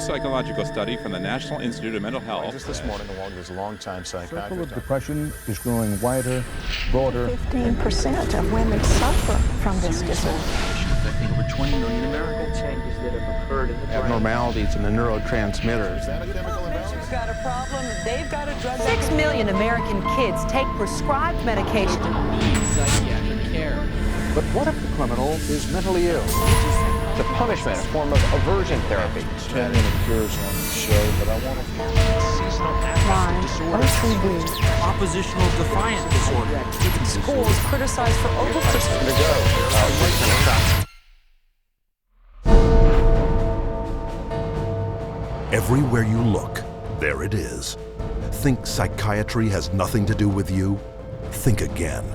psychological study from the National Institute of Mental Health. Just this morning, along with his longtime psychiatrist. The circle of depression is growing wider, broader. 15% of women suffer from this disorder. Affecting over 20 million Americans. Changes that have occurred in the brain. Abnormalities in the neurotransmitters. Is that a chemical imbalance? Who's got a problem? They've got a drug. 6 million American kids take prescribed medication. Need psychiatric care. But what if the criminal is mentally ill? The punishment, a form of aversion therapy. 10 minute cures on the show, but I want to Seasonal affective disorder. Oppositional defiant disorder. Schools criticized for overprescription. Everywhere you look, there it is. Think psychiatry has nothing to do with you? Think again.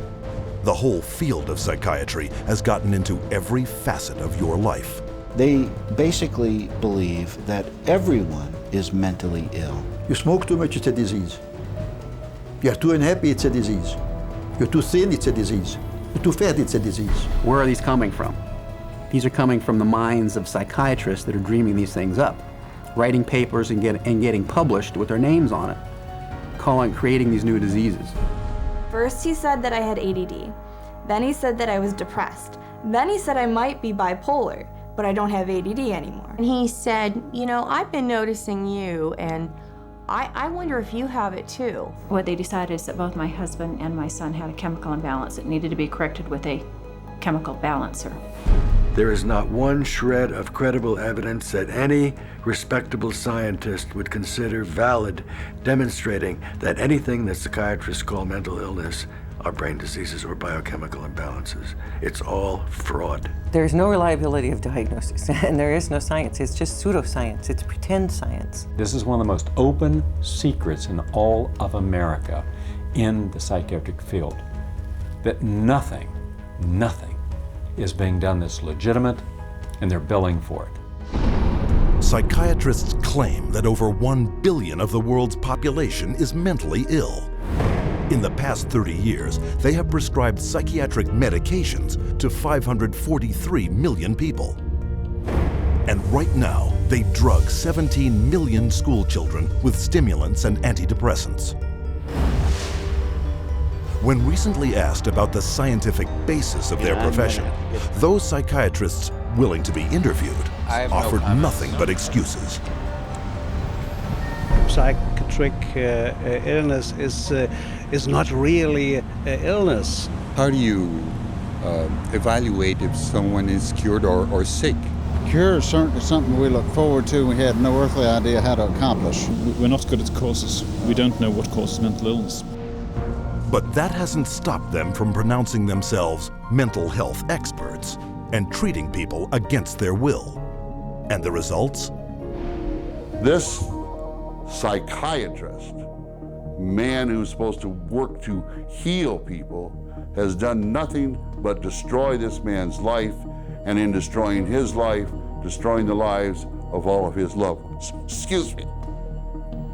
The whole field of psychiatry has gotten into every facet of your life. They basically believe that everyone is mentally ill. You smoke too much, it's a disease. You're too unhappy, it's a disease. You're too thin, it's a disease. You're too fat, it's a disease. Where are these coming from? These are coming from the minds of psychiatrists that are dreaming these things up, writing papers and getting published with their names on it, creating these new diseases. First he said that I had ADD. Then he said that I was depressed. Then he said I might be bipolar, but I don't have ADD anymore. And he said, you know, I've been noticing you, and I wonder if you have it too. What they decided is that both my husband and my son had a chemical imbalance that needed to be corrected with a chemical balancer. There is not one shred of credible evidence that any respectable scientist would consider valid, demonstrating that anything that psychiatrists call mental illness are brain diseases or biochemical imbalances. It's all fraud. There's no reliability of diagnosis, and there is no science. It's just pseudoscience. It's pretend science. This is one of the most open secrets in all of America in the psychiatric field, that nothing is being done that's legitimate, and they're billing for it. Psychiatrists claim that over 1 billion of the world's population is mentally ill. In the past 30 years, they have prescribed psychiatric medications to 543 million people. And right now, they drug 17 million school children with stimulants and antidepressants. When recently asked about the scientific basis of their profession, those psychiatrists willing to be interviewed offered nothing but excuses. Psychiatric illness is not really illness. How do you evaluate if someone is cured or sick? Cure is certainly something we look forward to. We had no earthly idea how to accomplish. We're not good at causes. We don't know what causes mental illness. But that hasn't stopped them from pronouncing themselves mental health experts and treating people against their will. And the results? This psychiatrist, man who's supposed to work to heal people, has done nothing but destroy this man's life, and in destroying his life, destroying the lives of all of his loved ones. Excuse me.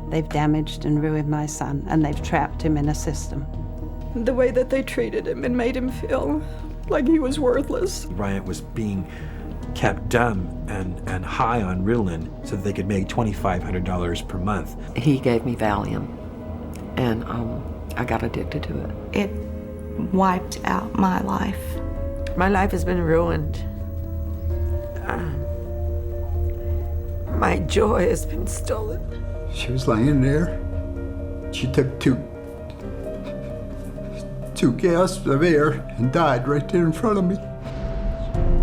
They've damaged and ruined my son, and they've trapped him in a system. The way that they treated him and made him feel like he was worthless. Bryant was being kept dumb and high on Ritalin so that they could make $2,500 per month. He gave me Valium, and I got addicted to it. It wiped out my life. My life has been ruined. My joy has been stolen. She was laying there. She took two gasps of air and died right there in front of me.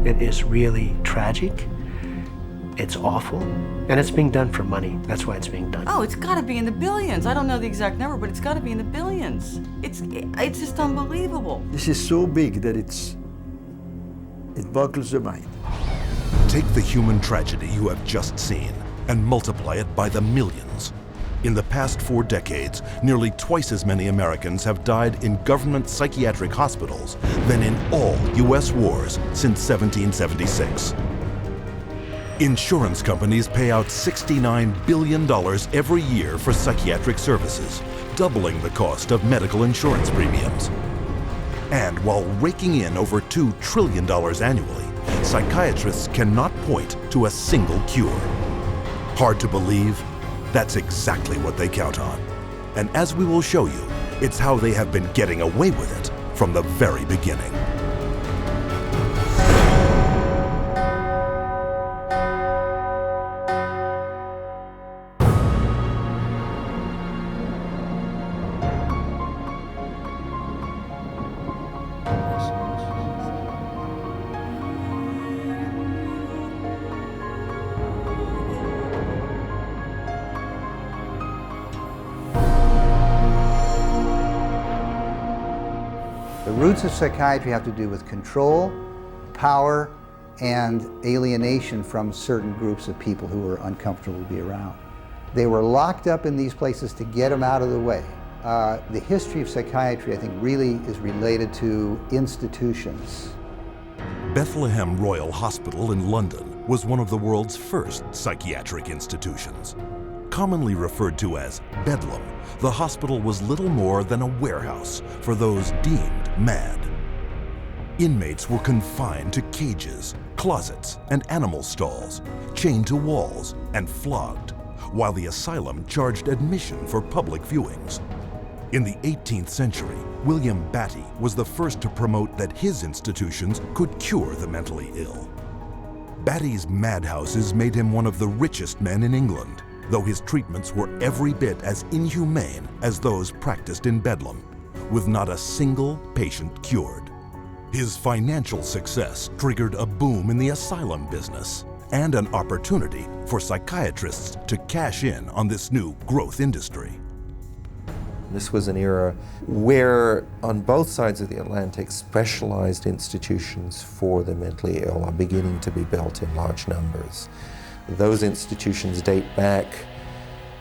It is really tragic. It's awful. And it's being done for money. That's why it's being done. Oh, it's got to be in the billions. I don't know the exact number, but it's got to be in the billions. It's just unbelievable. This is so big that it boggles the mind. Take the human tragedy you have just seen and multiply it by the millions. In the past 4 decades, nearly twice as many Americans have died in government psychiatric hospitals than in all U.S. wars since 1776. Insurance companies pay out $69 billion every year for psychiatric services, doubling the cost of medical insurance premiums. And while raking in over $2 trillion annually, psychiatrists cannot point to a single cure. Hard to believe? That's exactly what they count on. And as we will show you, it's how they have been getting away with it from the very beginning. The roots of psychiatry have to do with control, power, and alienation from certain groups of people who were uncomfortable to be around. They were locked up in these places to get them out of the way. The history of psychiatry, I think, really is related to institutions. Bethlehem Royal Hospital in London was one of the world's first psychiatric institutions. Commonly referred to as Bedlam, the hospital was little more than a warehouse for those deemed mad. Inmates were confined to cages, closets, and animal stalls, chained to walls and flogged, while the asylum charged admission for public viewings. In the 18th century, William Batty was the first to promote that his institutions could cure the mentally ill. Batty's madhouses made him one of the richest men in England, though his treatments were every bit as inhumane as those practiced in Bedlam, with not a single patient cured. His financial success triggered a boom in the asylum business and an opportunity for psychiatrists to cash in on this new growth industry. This was an era where, on both sides of the Atlantic, specialized institutions for the mentally ill are beginning to be built in large numbers. Those institutions date back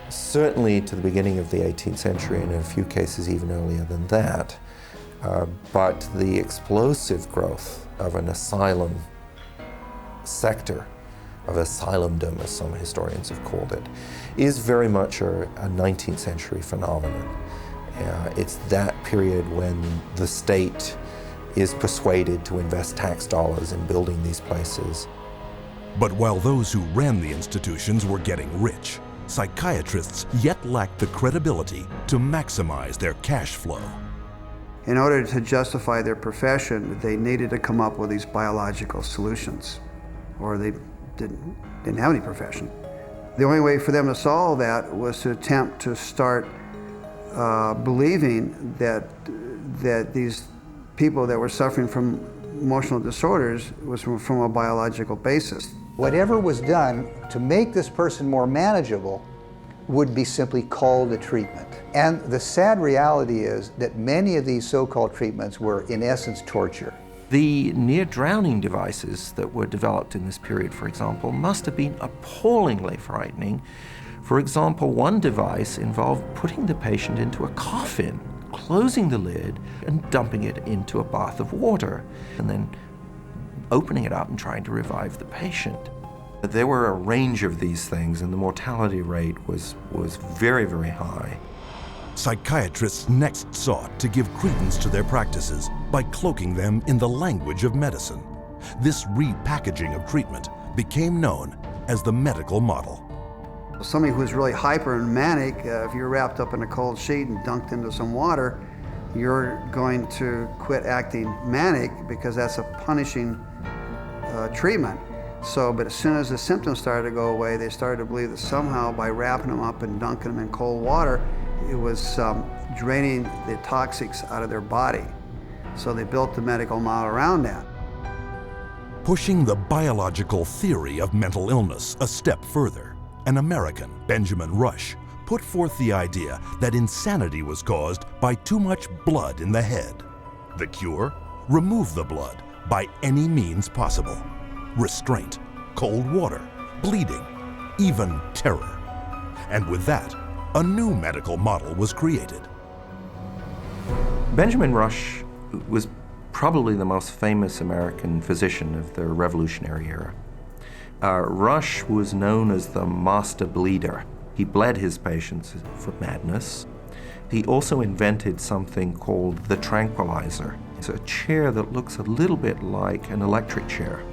certainly to the beginning of the 18th century, and in a few cases even earlier than that. But the explosive growth of an asylum sector, of asylumdom, as some historians have called it, is very much a 19th century phenomenon. It's that period when the state is persuaded to invest tax dollars in building these places. But while those who ran the institutions were getting rich, psychiatrists yet lacked the credibility to maximize their cash flow. In order to justify their profession, they needed to come up with these biological solutions, or they didn't have any profession. The only way for them to solve that was to attempt to start believing that these people that were suffering from emotional disorders was from a biological basis. Whatever was done to make this person more manageable would be simply called a treatment. And the sad reality is that many of these so-called treatments were, in essence, torture. The near-drowning devices that were developed in this period, for example, must have been appallingly frightening. For example, one device involved putting the patient into a coffin, closing the lid, and dumping it into a bath of water, and then opening it up and trying to revive the patient. There were a range of these things, and the mortality rate was very, very high. Psychiatrists next sought to give credence to their practices by cloaking them in the language of medicine. This repackaging of treatment became known as the medical model. Somebody who's really hyper and manic, if you're wrapped up in a cold sheet and dunked into some water, you're going to quit acting manic because that's a punishing treatment. But as soon as the symptoms started to go away, they started to believe that somehow by wrapping them up and dunking them in cold water, it was draining the toxics out of their body. So they built the medical model around that. Pushing the biological theory of mental illness a step further, an American, Benjamin Rush, put forth the idea that insanity was caused by too much blood in the head. The cure? Remove the blood by any means possible. Restraint, cold water, bleeding, even terror. And with that, a new medical model was created. Benjamin Rush was probably the most famous American physician of the Revolutionary era. Rush was known as the master bleeder. He bled his patients for madness. He also invented something called the tranquilizer. It's a chair that looks a little bit like an electric chair.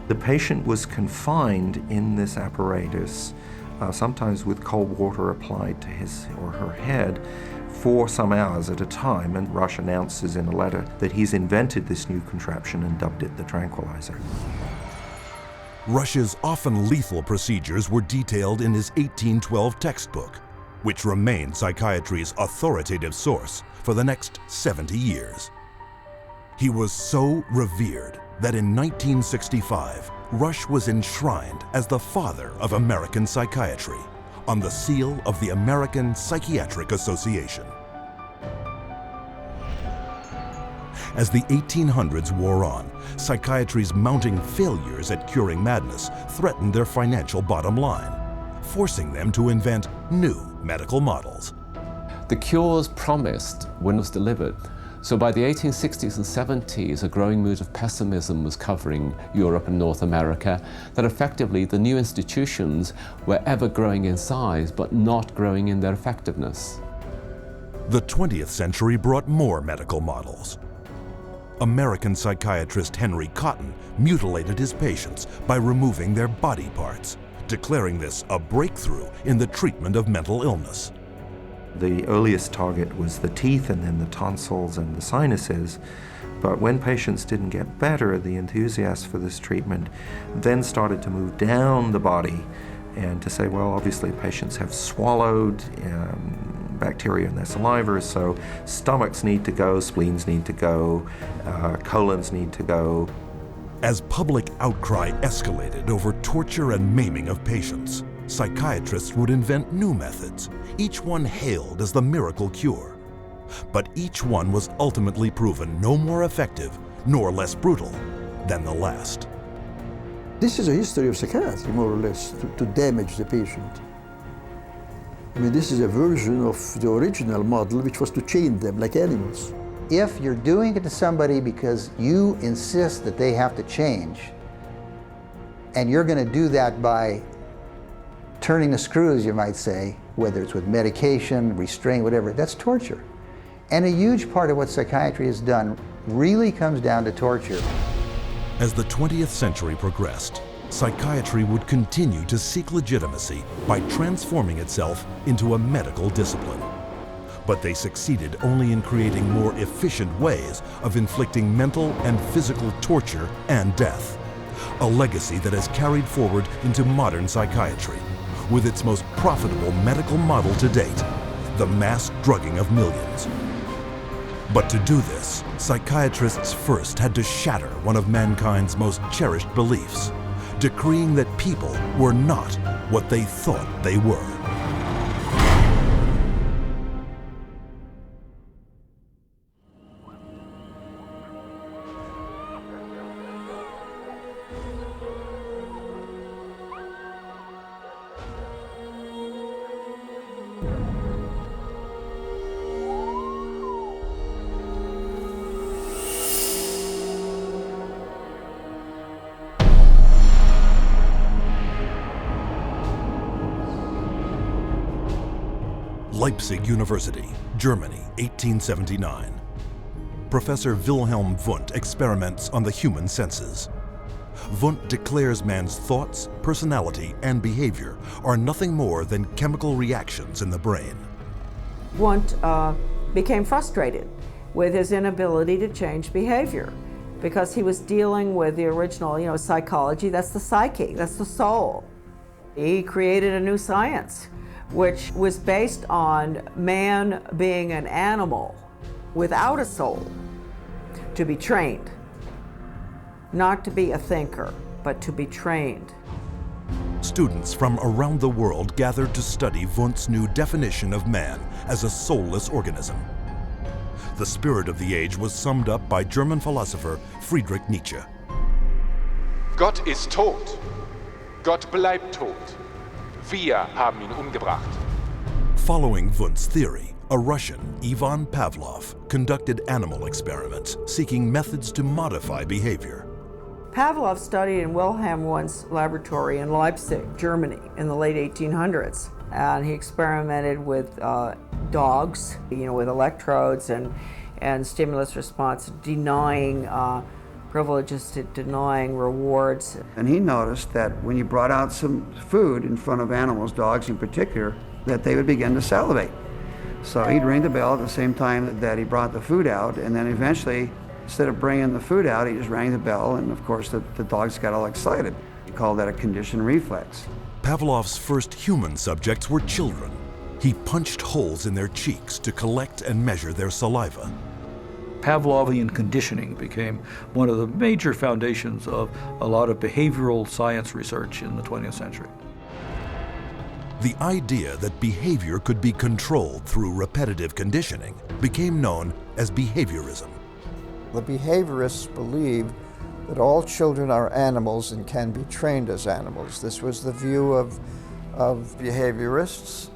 The patient was confined in this apparatus sometimes with cold water applied to his or her head, for some hours at a time, and Rush announces in a letter that he's invented this new contraption and dubbed it the tranquilizer. Rush's often lethal procedures were detailed in his 1812 textbook, which remained psychiatry's authoritative source for the next 70 years. He was so revered that in 1965, Rush was enshrined as the father of American psychiatry on the seal of the American Psychiatric Association. As the 1800s wore on, psychiatry's mounting failures at curing madness threatened their financial bottom line, forcing them to invent new medical models. The cures promised when it was delivered. So by the 1860s and 70s, a growing mood of pessimism was covering Europe and North America, that effectively the new institutions were ever growing in size, but not growing in their effectiveness. The 20th century brought more medical models. American psychiatrist Henry Cotton mutilated his patients by removing their body parts, declaring this a breakthrough in the treatment of mental illness. The earliest target was the teeth and then the tonsils and the sinuses. But when patients didn't get better, the enthusiasts for this treatment then started to move down the body and to say, well, obviously patients have swallowed bacteria in their saliva, so stomachs need to go, spleens need to go, colons need to go. As public outcry escalated over torture and maiming of patients, psychiatrists would invent new methods, each one hailed as the miracle cure. But each one was ultimately proven no more effective nor less brutal than the last. This is a history of psychiatry, more or less, to damage the patient. I mean, this is a version of the original model, which was to chain them like animals. If you're doing it to somebody because you insist that they have to change, and you're going to do that by turning the screws, you might say, whether it's with medication, restraint, whatever, that's torture. And a huge part of what psychiatry has done really comes down to torture. As the 20th century progressed, psychiatry would continue to seek legitimacy by transforming itself into a medical discipline. But they succeeded only in creating more efficient ways of inflicting mental and physical torture and death, a legacy that has carried forward into modern psychiatry, with its most profitable medical model to date, the mass drugging of millions. But to do this, psychiatrists first had to shatter one of mankind's most cherished beliefs, decreeing that people were not what they thought they were. Leipzig University, Germany, 1879. Professor Wilhelm Wundt experiments on the human senses. Wundt declares man's thoughts, personality, and behavior are nothing more than chemical reactions in the brain. Wundt became frustrated with his inability to change behavior because he was dealing with the original, psychology. That's the psyche, that's the soul. He created a new science, which was based on man being an animal without a soul, to be trained. Not to be a thinker, but to be trained. Students from around the world gathered to study Wundt's new definition of man as a soulless organism. The spirit of the age was summed up by German philosopher Friedrich Nietzsche. Gott ist tot. Gott bleibt tot. Wir haben ihn umgebracht. Following Wundt's theory, a Russian, Ivan Pavlov, conducted animal experiments seeking methods to modify behavior. Pavlov studied in Wilhelm Wundt's laboratory in Leipzig, Germany, in the late 1800s. And he experimented with dogs, with electrodes and stimulus response, denying privileges to denying rewards. And he noticed that when you brought out some food in front of animals, dogs in particular, that they would begin to salivate. So he'd ring the bell at the same time that he brought the food out, and then eventually, instead of bringing the food out, he just rang the bell, and of course the dogs got all excited. He called that a conditioned reflex. Pavlov's first human subjects were children. He punched holes in their cheeks to collect and measure their saliva. Pavlovian conditioning became one of the major foundations of a lot of behavioral science research in the 20th century. The idea that behavior could be controlled through repetitive conditioning became known as behaviorism. The behaviorists believed that all children are animals and can be trained as animals. This was the view of behaviorists.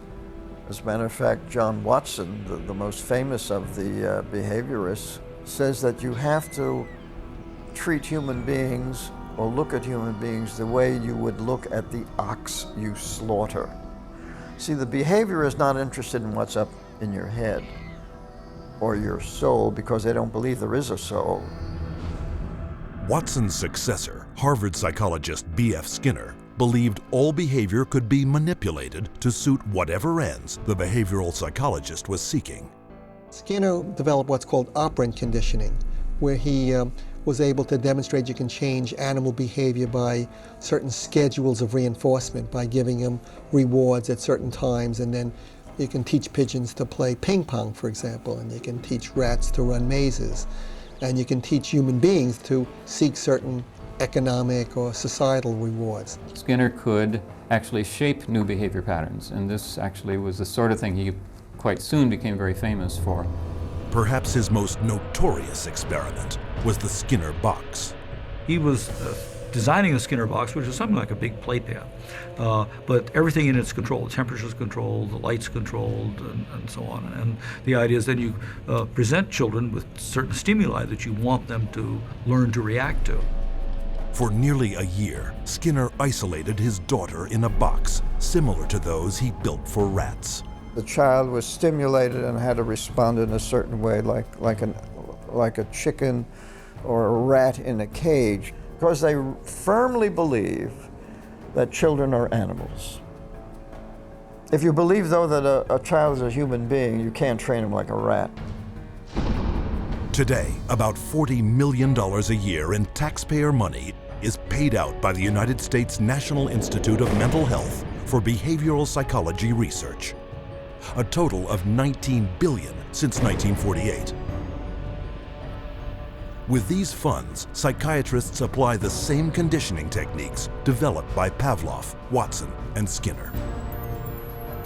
As a matter of fact, John Watson, the most famous of the behaviorists, says that you have to treat human beings or look at human beings the way you would look at the ox you slaughter. See, the behavior is not interested in what's up in your head or your soul because they don't believe there is a soul. Watson's successor, Harvard psychologist B.F. Skinner, believed all behavior could be manipulated to suit whatever ends the behavioral psychologist was seeking. Skinner developed what's called operant conditioning, where he was able to demonstrate you can change animal behavior by certain schedules of reinforcement, by giving them rewards at certain times, and then you can teach pigeons to play ping pong, for example, and you can teach rats to run mazes, and you can teach human beings to seek certain economic or societal rewards. Skinner could actually shape new behavior patterns, and this actually was the sort of thing he quite soon became very famous for. Perhaps his most notorious experiment was the Skinner box. He was designing the Skinner box, which is something like a big playpen, but everything in it's controlled. The temperature's controlled, the light's controlled, and so on. And the idea is then you present children with certain stimuli that you want them to learn to react to. For nearly a year, Skinner isolated his daughter in a box similar to those he built for rats. The child was stimulated and had to respond in a certain way, like a chicken or a rat in a cage, because they firmly believe that children are animals. If you believe, though, that a child is a human being, you can't train him like a rat. Today, about $40 million a year in taxpayer money is paid out by the United States National Institute of Mental Health for behavioral psychology research. A total of $19 billion since 1948. With these funds, psychiatrists apply the same conditioning techniques developed by Pavlov, Watson, and Skinner.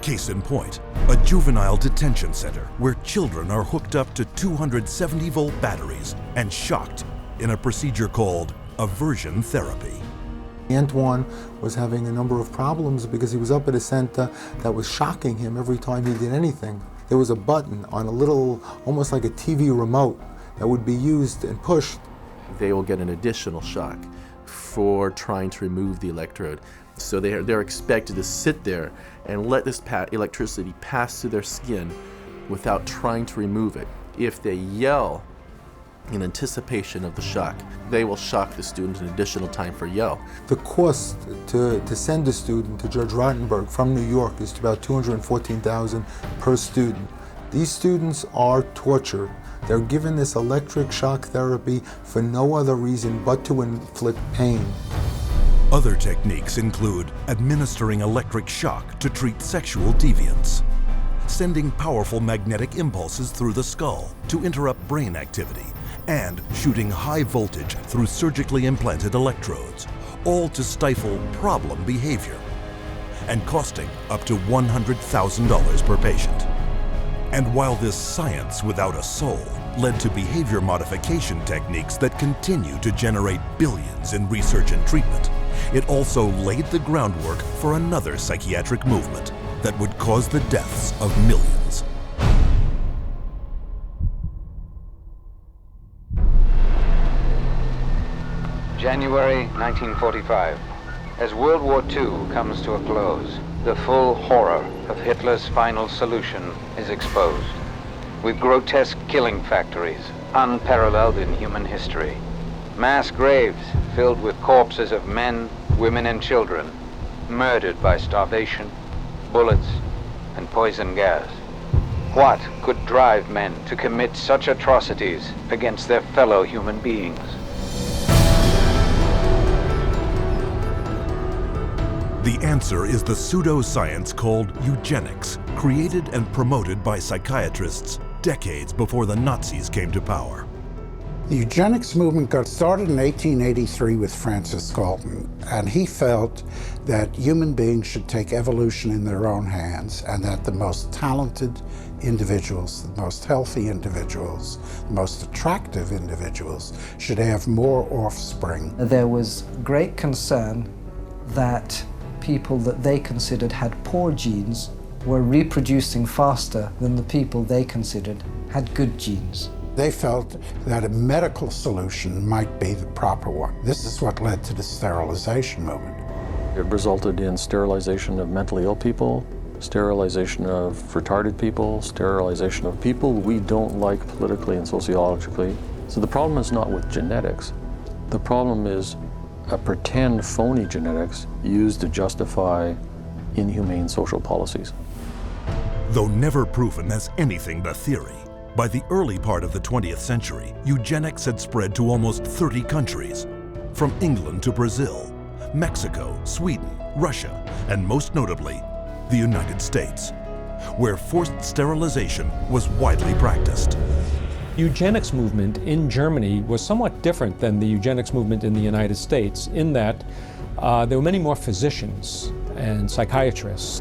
Case in point, a juvenile detention center where children are hooked up to 270-volt batteries and shocked in a procedure called aversion therapy. Antoine was having a number of problems because he was up at a center that was shocking him every time he did anything. There was a button on a little, almost like a TV remote, that would be used and pushed. They will get an additional shock for trying to remove the electrode. So they're expected to sit there and let this electricity pass through their skin without trying to remove it. If they yell in anticipation of the shock, they will shock the student an additional time for yell. The cost to send a student to Judge Rottenberg from New York is about $214,000 per student. These students are tortured. They're given this electric shock therapy for no other reason but to inflict pain. Other techniques include administering electric shock to treat sexual deviance, sending powerful magnetic impulses through the skull to interrupt brain activity, and shooting high voltage through surgically implanted electrodes, all to stifle problem behavior, and costing up to $100,000 per patient. And while this science without a soul led to behavior modification techniques that continue to generate billions in research and treatment, it also laid the groundwork for another psychiatric movement that would cause the deaths of millions. January 1945. As World War II comes to a close, the full horror of Hitler's final solution is exposed, with grotesque killing factories unparalleled in human history. Mass graves filled with corpses of men, women, and children, murdered by starvation, bullets, and poison gas. What could drive men to commit such atrocities against their fellow human beings? The answer is the pseudoscience called eugenics, created and promoted by psychiatrists decades before the Nazis came to power. The eugenics movement got started in 1883 with Francis Galton, and he felt that human beings should take evolution in their own hands, and that the most talented individuals, the most healthy individuals, the most attractive individuals should have more offspring. There was great concern that people that they considered had poor genes were reproducing faster than the people they considered had good genes. They felt that a medical solution might be the proper one. This is what led to the sterilization movement. It resulted in sterilization of mentally ill people, sterilization of retarded people, sterilization of people we don't like politically and sociologically. So the problem is not with genetics. The problem is a pretend phony genetics used to justify inhumane social policies. Though never proven as anything but theory, by the early part of the 20th century, eugenics had spread to almost 30 countries, from England to Brazil, Mexico, Sweden, Russia, and most notably, the United States, where forced sterilization was widely practiced. Eugenics movement in Germany was somewhat different than the eugenics movement in the United States in that there were many more physicians and psychiatrists.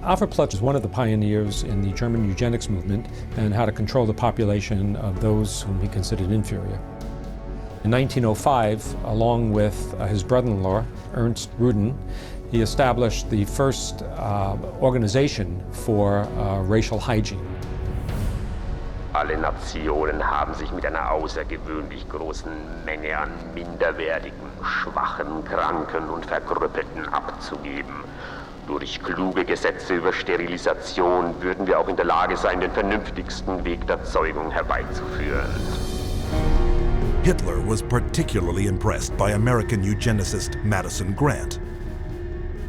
Alfred Ploetz was one of the pioneers in the German eugenics movement and how to control the population of those whom he considered inferior. In 1905, along with his brother-in-law, Ernst Ruden, he established the first organization for racial hygiene. Alle Nationen haben sich mit einer außergewöhnlich großen Menge an minderwertigen, schwachen, kranken und Verkrüppelten abzugeben. Durch kluge Gesetze über Sterilisation würden wir auch in der Lage sein, den vernünftigsten Weg der Zeugung herbeizuführen. Hitler was particularly impressed by American eugenicist Madison Grant.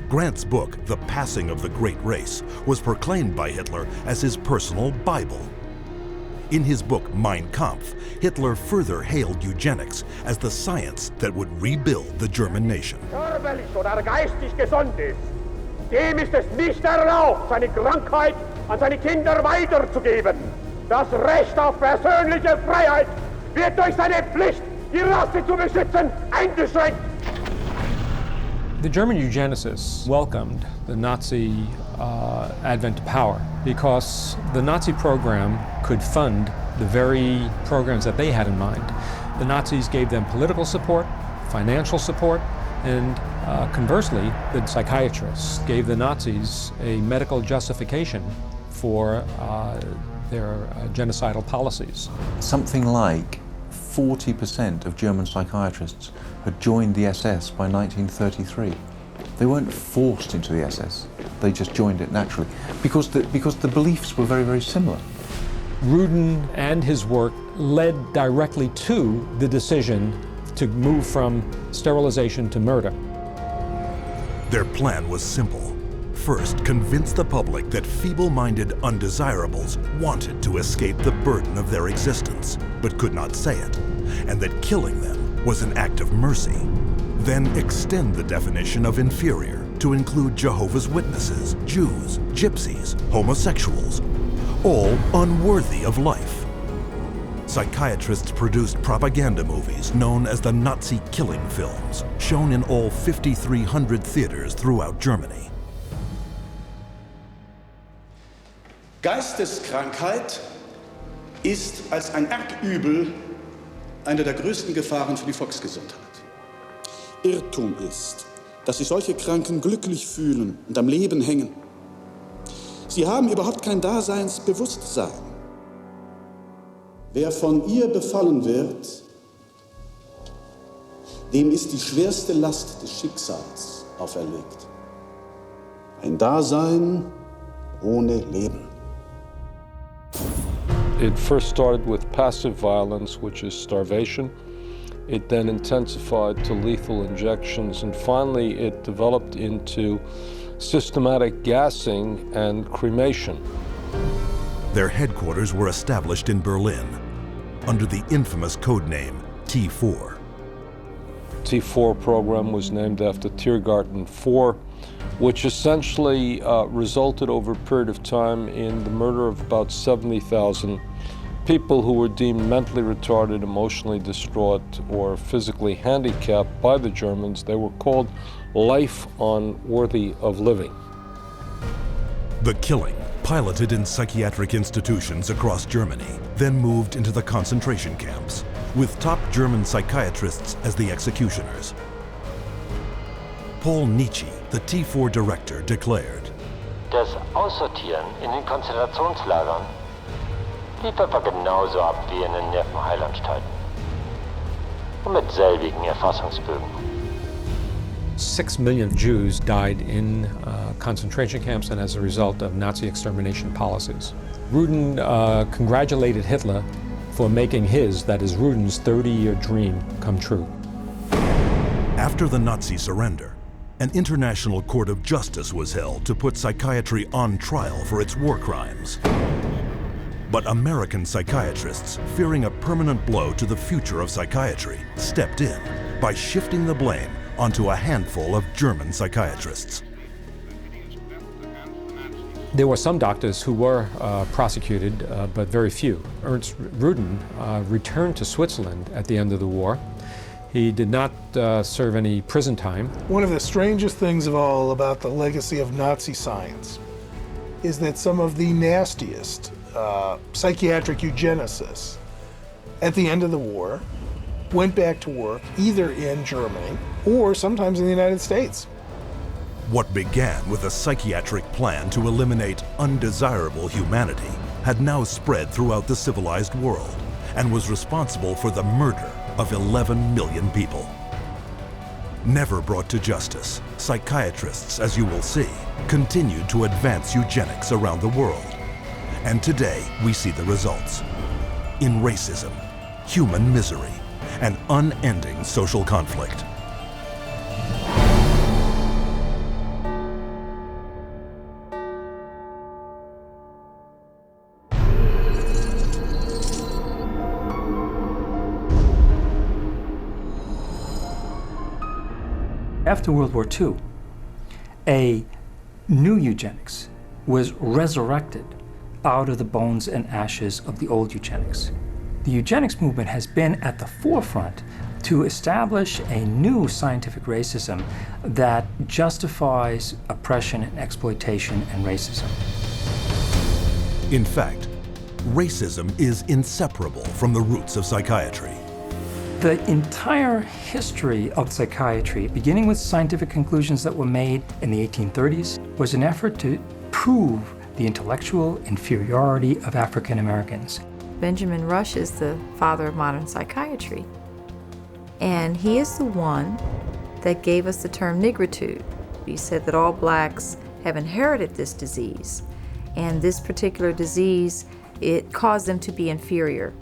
Grant's book, The Passing of the Great Race, was proclaimed by Hitler as his personal Bible. In his book Mein Kampf, Hitler further hailed eugenics as the science that would rebuild the German nation. Körperlich oder geistig gesund ist, dem ist es nicht erlaubt, seine Krankheit an seine Kinder weiterzugeben. Das Recht auf persönliche Freiheit wird durch seine Pflicht, die Rasse zu beschützen, eingeschränkt. The German eugenicists welcomed the Nazi advent to power because the Nazi program could fund the very programs that they had in mind. The Nazis gave them political support, financial support, and conversely, the psychiatrists gave the Nazis a medical justification for their genocidal policies. Something like 40% of German psychiatrists had joined the SS by 1933. They weren't forced into the SS, they just joined it naturally, because the beliefs were very, very similar. Ruden and his work led directly to the decision to move from sterilization to murder. Their plan was simple. First, convince the public that feeble-minded undesirables wanted to escape the burden of their existence, but could not say it, and that killing them was an act of mercy. Then extend the definition of inferior to include Jehovah's Witnesses, Jews, gypsies, homosexuals, all unworthy of life. Psychiatrists produced propaganda movies known as the Nazi killing films, shown in all 5,300 theaters throughout Germany. Geisteskrankheit ist als ein Erbübel eine der größten Gefahren für die Volksgesundheit. Irrtum ist, dass sich solche Kranken glücklich fühlen und am Leben hängen. Sie haben überhaupt kein Daseinsbewusstsein. Wer von ihr befallen wird, dem ist die schwerste Last des Schicksals auferlegt. Ein Dasein ohne Leben. It first started with passive violence, which is starvation, It then intensified to lethal injections, and finally it developed into systematic gassing and cremation. Their headquarters were established in Berlin under the infamous code name T4. T4 program was named after Tiergarten 4, which essentially resulted over a period of time in the murder of about 70,000 people who were deemed mentally retarded, emotionally distraught, or physically handicapped by the Germans. They were called life unworthy of living. The killing, piloted in psychiatric institutions across Germany, then moved into the concentration camps, with top German psychiatrists as the executioners. Paul Nietzsche, the T4 director, declared, Das Aussortieren in den Konzentrationslagern lief etwa genauso ab wie in den Nervenheilanstalten. Und mit selbigen Erfassungsbögen. 6 million Jews died in concentration camps and as a result of Nazi extermination policies. Rudin congratulated Hitler for making his, that is Rudin's, 30-year dream come true. After the Nazi surrender, an international court of justice was held to put psychiatry on trial for its war crimes. But American psychiatrists, fearing a permanent blow to the future of psychiatry, stepped in by shifting the blame onto a handful of German psychiatrists. There were some doctors who were prosecuted, but very few. Ernst Rudin returned to Switzerland at the end of the war. He did not serve any prison time. One of the strangest things of all about the legacy of Nazi science is that some of the nastiest psychiatric eugenicists at the end of the war went back to work either in Germany or sometimes in the United States. What began with a psychiatric plan to eliminate undesirable humanity had now spread throughout the civilized world and was responsible for the murder of 11 million people. Never brought to justice, psychiatrists, as you will see, continued to advance eugenics around the world. And today, we see the results. In racism, human misery, and unending social conflict. After World War II, a new eugenics was resurrected out of the bones and ashes of the old eugenics. The eugenics movement has been at the forefront to establish a new scientific racism that justifies oppression and exploitation and racism. In fact, racism is inseparable from the roots of psychiatry. The entire history of psychiatry, beginning with scientific conclusions that were made in the 1830s, was an effort to prove the intellectual inferiority of African Americans. Benjamin Rush is the father of modern psychiatry. And he is the one that gave us the term nigritude. He said that all blacks have inherited this disease. And this particular disease, it caused them to be inferior.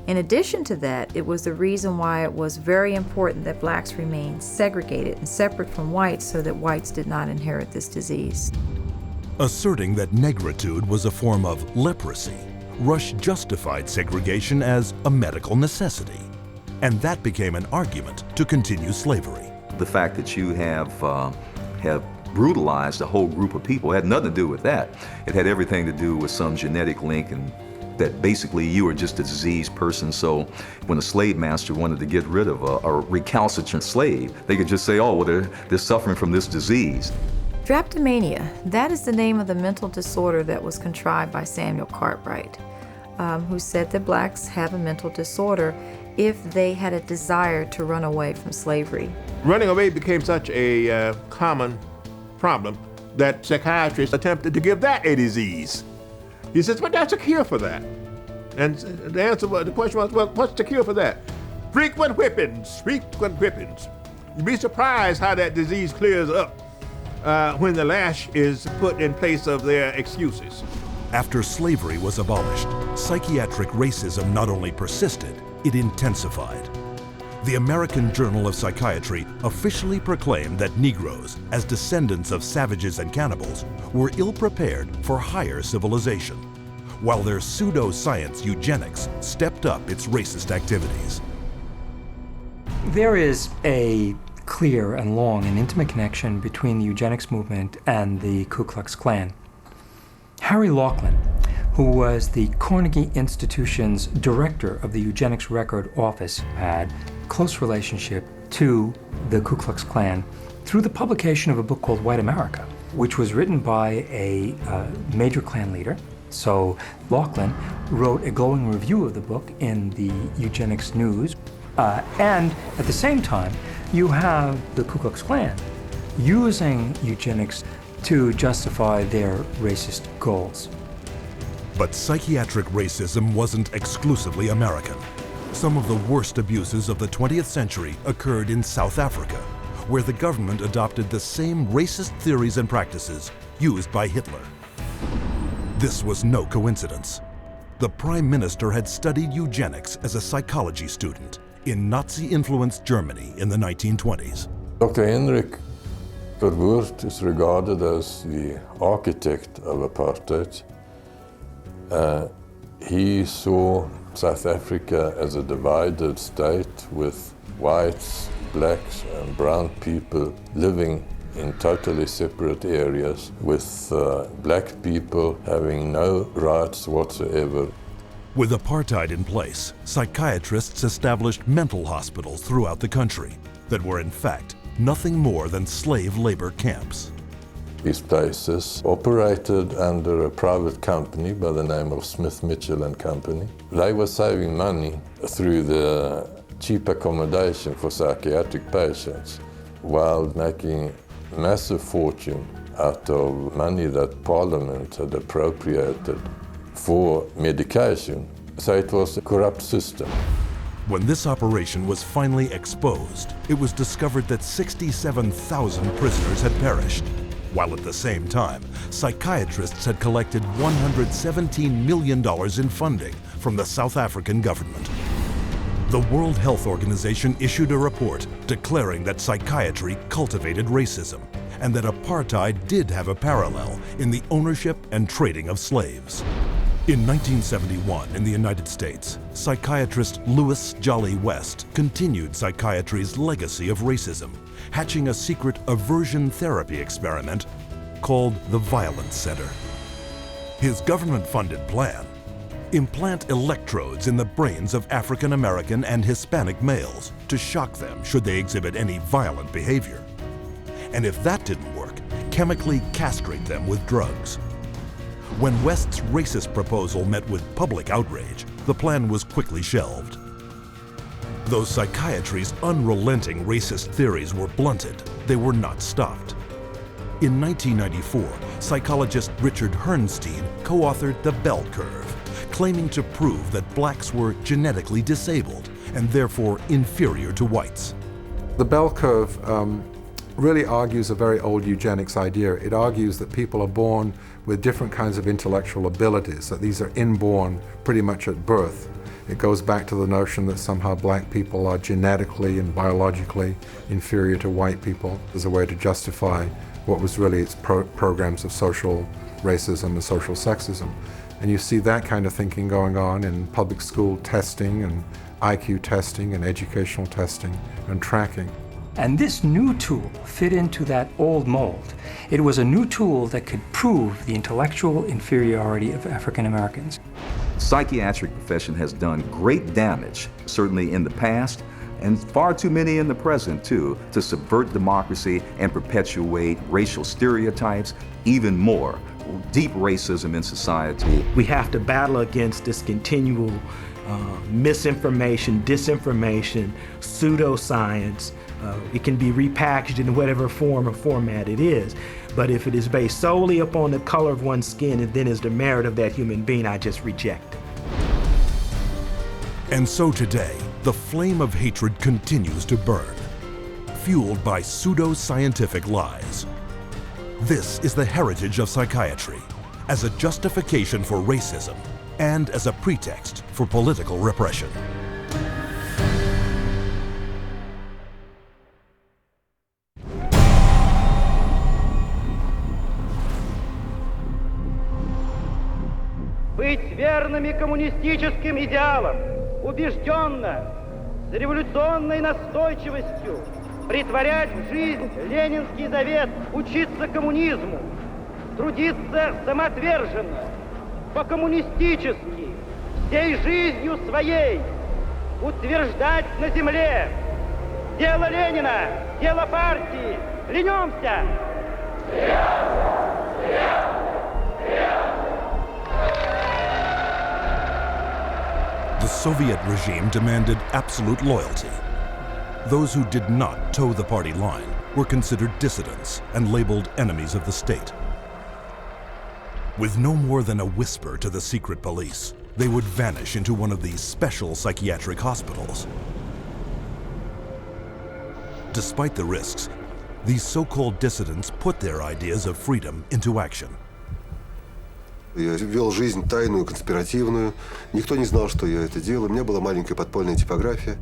In addition to that, it was the reason why it was very important that blacks remain segregated and separate from whites so that whites did not inherit this disease. Asserting that negritude was a form of leprosy, Rush justified segregation as a medical necessity. And that became an argument to continue slavery. The fact that you have brutalized a whole group of people had nothing to do with that. It had everything to do with some genetic link, and that basically you were just a diseased person. So when a slave master wanted to get rid of a recalcitrant slave, they could just say, oh, well, they're suffering from this disease. Drapetomania, that is the name of the mental disorder that was contrived by Samuel Cartwright, who said that blacks have a mental disorder if they had a desire to run away from slavery. Running away became such a common problem that psychiatrists attempted to give that a disease. He says, but that's a cure for that. And the question was, well, what's the cure for that? Frequent whippings, frequent whippings. You'd be surprised how that disease clears up when the lash is put in place of their excuses. After slavery was abolished, psychiatric racism not only persisted, it intensified. the American Journal of Psychiatry officially proclaimed that Negroes, as descendants of savages and cannibals, were ill-prepared for higher civilization, while their pseudo-science eugenics stepped up its racist activities. There is a clear and long and intimate connection between the eugenics movement and the Ku Klux Klan. Harry Laughlin, who was the Carnegie Institution's director of the Eugenics Record Office, had a close relationship to the Ku Klux Klan through the publication of a book called White America, which was written by a major Klan leader. So Laughlin wrote a glowing review of the book in the Eugenics News. And at the same time, you have the Ku Klux Klan using eugenics to justify their racist goals. But psychiatric racism wasn't exclusively American. Some of the worst abuses of the 20th century occurred in South Africa, where the government adopted the same racist theories and practices used by Hitler. This was no coincidence. The Prime Minister had studied eugenics as a psychology student in Nazi-influenced Germany in the 1920s. Dr. Henrik Verwoerd is regarded as the architect of apartheid. He saw South Africa as a divided state with whites, blacks and brown people living in totally separate areas, with black people having no rights whatsoever. With apartheid in place, psychiatrists established mental hospitals throughout the country that were in fact nothing more than slave labor camps. These places operated under a private company by the name of Smith, Mitchell and Company. They were saving money through the cheap accommodation for psychiatric patients while making massive fortune out of money that Parliament had appropriated for medication. So it was a corrupt system. When this operation was finally exposed, it was discovered that 67,000 prisoners had perished, while at the same time, psychiatrists had collected $117 million in funding from the South African government. The World Health Organization issued a report declaring that psychiatry cultivated racism and that apartheid did have a parallel in the ownership and trading of slaves. In 1971, in the United States, psychiatrist Louis Jolly West continued psychiatry's legacy of racism, hatching a secret aversion therapy experiment called the Violence Center. His government-funded plan: implant electrodes in the brains of African American and Hispanic males to shock them should they exhibit any violent behavior. And if that didn't work, chemically castrate them with drugs. When West's racist proposal met with public outrage, the plan was quickly shelved. Though psychiatry's unrelenting racist theories were blunted, they were not stopped. In 1994, psychologist Richard Herrnstein co-authored The Bell Curve, claiming to prove that blacks were genetically disabled and therefore inferior to whites. The bell curve really argues a very old eugenics idea. It argues that people are born with different kinds of intellectual abilities, that these are inborn pretty much at birth. It goes back to the notion that somehow black people are genetically and biologically inferior to white people as a way to justify what was really its programs of social racism and social sexism. And you see that kind of thinking going on in public school testing and IQ testing and educational testing and tracking. And this new tool fit into that old mold. It was a new tool that could prove the intellectual inferiority of African Americans. The psychiatric profession has done great damage, certainly in the past, and far too many in the present too, to subvert democracy and perpetuate racial stereotypes, even more, deep racism in society. We have to battle against this continual misinformation, disinformation, pseudoscience. It can be repackaged in whatever form or format it is. But if it is based solely upon the color of one's skin and then is the merit of that human being, I just reject it. And so today, the flame of hatred continues to burn, fueled by pseudo-scientific lies. This is the heritage of psychiatry, as a justification for racism and as a pretext for political repression. быть верными коммунистическим идеалам, убежденно, с революционной настойчивостью претворять в жизнь ленинский завет, учиться коммунизму, трудиться самоотверженно, по-коммунистически, всей жизнью своей, утверждать на земле: дело Ленина, дело партии, ленемся! The Soviet regime demanded absolute loyalty. Those who did not toe the party line were considered dissidents and labeled enemies of the state. With no more than a whisper to the secret police, they would vanish into one of these special psychiatric hospitals. Despite the risks, these so-called dissidents put their ideas of freedom into action. Я вел жизнь тайную, конспиративную. Никто не знал, что я это делаю. У меня была маленькая подпольная типография,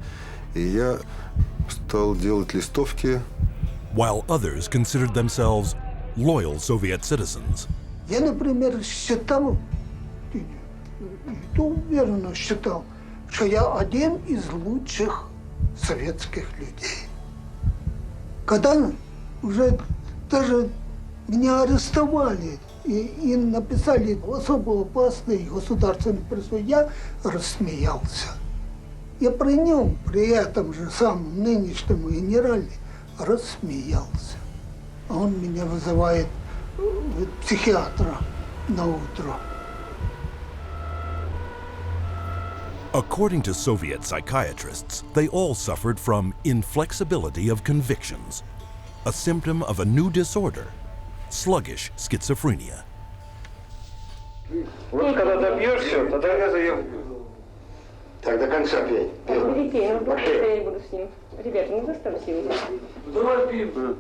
и я стал делать листовки. While others considered themselves loyal Soviet citizens. Я, например, считал, уверенно считал, что я один из лучших советских людей. Когда уже даже меня арестовали и написали особо опасный государственный преступ, я рассмеялся. Я при нем, при этом же самом нынешнем генерале, рассмеялся. А он меня вызывает психиатра на утро. According to Soviet psychiatrists, they all suffered from inflexibility of convictions, a symptom of a new disorder, sluggish schizophrenia. Вот когда добьешься, тогда я заем. Так до конца пей. Перепей, я не буду с ним. Ребята, не заставьте его. Давай пей, брат.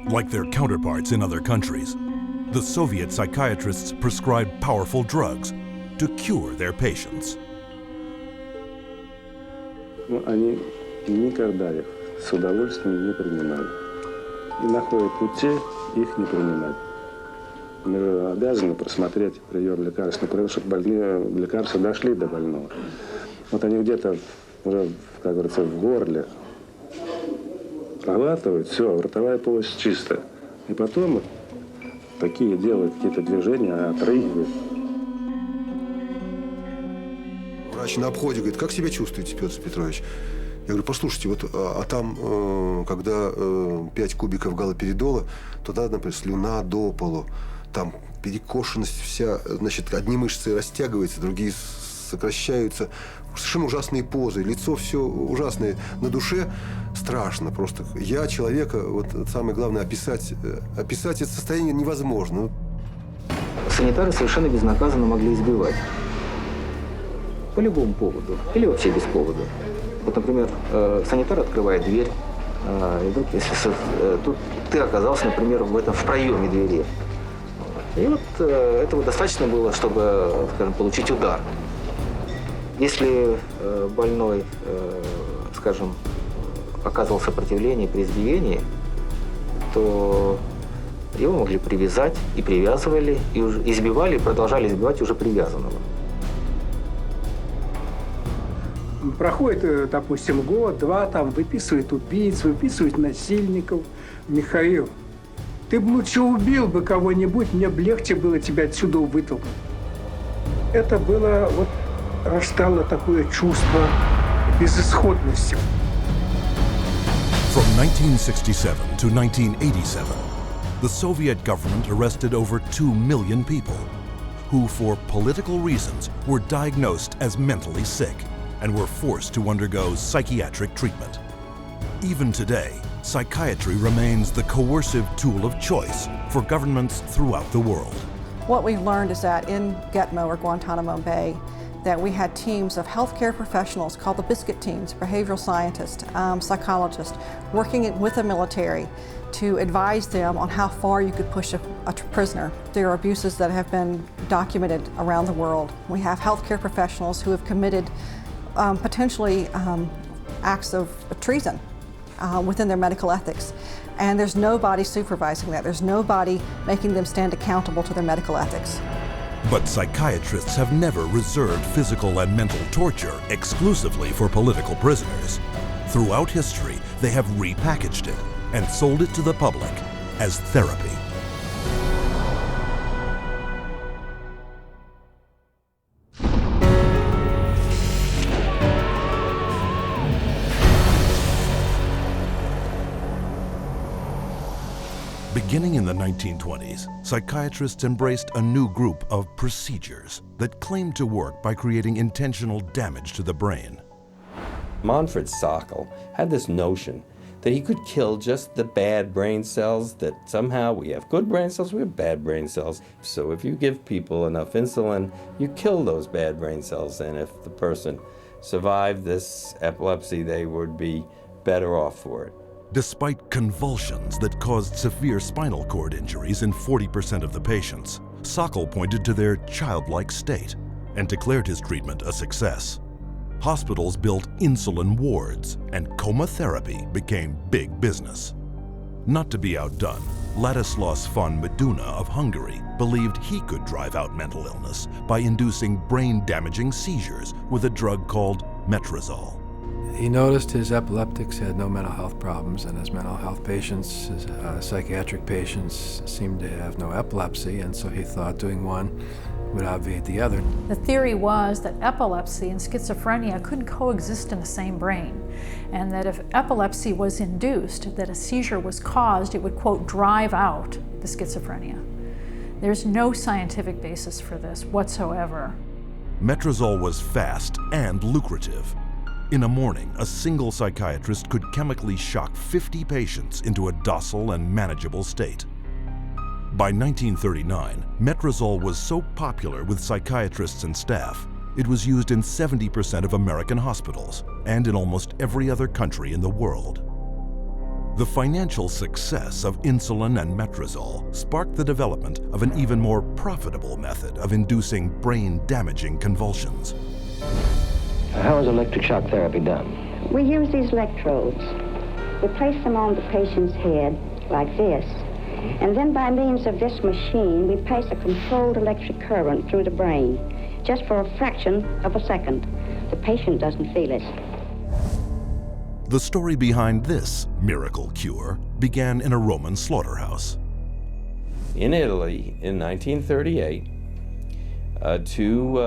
Like their counterparts in other countries, the Soviet psychiatrists prescribed powerful drugs to cure their patients. Они никогда их с удовольствием не принимали. И находят пути их не принимать. Мы обязаны просмотреть прием лекарств, например, чтобы лекарства дошли до больного. Вот они где-то уже, как говорится, в горле проглатывают, все, ротовая полость чистая. И потом такие делают какие-то движения, отрыгивают. Врач на обходе говорит: как себя чувствуете, Петр Петрович? Я говорю: послушайте, вот, а там, когда 5 кубиков галоперидола, то надо, например, слюна до полу, там перекошенность вся, значит, одни мышцы растягиваются, другие сокращаются, совершенно ужасные позы, лицо все ужасное, на душе страшно просто. Я человека, вот самое главное, описать это состояние невозможно. Санитары совершенно безнаказанно могли избивать. По любому поводу. Или вообще без повода. Вот, например, санитар открывает дверь, и вдруг, если тут ты оказался, например, в проеме двери. И вот этого достаточно было, чтобы, скажем, получить удар. Если больной, скажем, оказывал сопротивление при избиении, то его могли привязать, и привязывали, и избивали, и продолжали избивать уже привязанного. Проходит, допустим, год-два, там выписывают убийц, выписывают насильников. Михаил, ты бы лучше убил бы кого-нибудь, мне бы легче было тебя отсюда вытолкнуть. Это было, вот, растало такое чувство безысходности. From 1967 to 1987, the Soviet government arrested over 2 million people who, for political reasons, were diagnosed as mentally sick and were forced to undergo psychiatric treatment. Even today, psychiatry remains the coercive tool of choice for governments throughout the world. What we've learned is that in Gitmo or Guantanamo Bay, that we had teams of healthcare professionals called the biscuit teams, behavioral scientists, psychologists, working with the military to advise them on how far you could push a prisoner. There are abuses that have been documented around the world. We have healthcare professionals who have committed potentially acts of treason within their medical ethics. And there's nobody supervising that. There's nobody making them stand accountable to their medical ethics. But psychiatrists have never reserved physical and mental torture exclusively for political prisoners. Throughout history, they have repackaged it and sold it to the public as therapy. Beginning in the 1920s, psychiatrists embraced a new group of procedures that claimed to work by creating intentional damage to the brain. Manfred Sokal had this notion that he could kill just the bad brain cells, that somehow we have good brain cells, we have bad brain cells. So if you give people enough insulin, you kill those bad brain cells, and if the person survived this epilepsy, they would be better off for it. Despite convulsions that caused severe spinal cord injuries in 40% of the patients, Sokal pointed to their childlike state and declared his treatment a success. Hospitals built insulin wards, and coma therapy became big business. Not to be outdone, Ladislaus von Meduna of Hungary believed he could drive out mental illness by inducing brain-damaging seizures with a drug called metrazole. He noticed his epileptics had no mental health problems, and his mental health patients, his psychiatric patients, seemed to have no epilepsy, and so he thought doing one would obviate the other. The theory was that epilepsy and schizophrenia couldn't coexist in the same brain, and that if epilepsy was induced, that a seizure was caused, it would, quote, drive out the schizophrenia. There's no scientific basis for this whatsoever. Metrazole was fast and lucrative. In a morning, a single psychiatrist could chemically shock 50 patients into a docile and manageable state. By 1939, metrazole was so popular with psychiatrists and staff, it was used in 70% of American hospitals and in almost every other country in the world. The financial success of insulin and metrazole sparked the development of an even more profitable method of inducing brain-damaging convulsions. How is electric shock therapy done? We use these electrodes. We place them on the patient's head like this, and then by means of this machine, we pass a controlled electric current through the brain, just for a fraction of a second. The patient doesn't feel it. The story behind this miracle cure began in a Roman slaughterhouse. In Italy, in 1938, two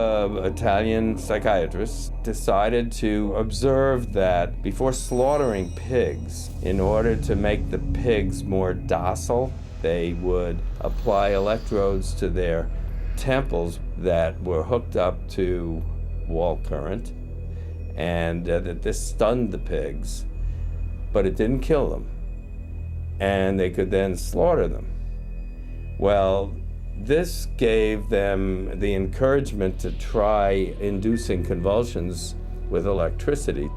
Italian psychiatrists decided to observe that before slaughtering pigs, in order to make the pigs more docile, they would apply electrodes to their temples that were hooked up to wall current, and that this stunned the pigs, but it didn't kill them, and they could then slaughter them. Well, this gave them the encouragement to try inducing convulsions with electricity.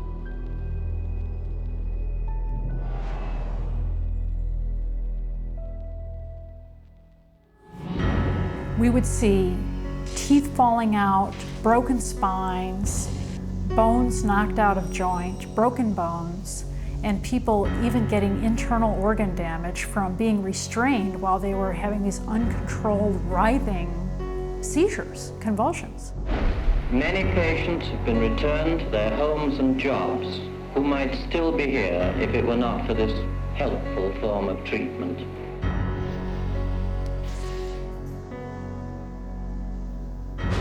We would see teeth falling out, broken spines, bones knocked out of joint, broken bones, and people even getting internal organ damage from being restrained while they were having these uncontrolled writhing seizures, convulsions. Many patients have been returned to their homes and jobs who might still be here if it were not for this helpful form of treatment.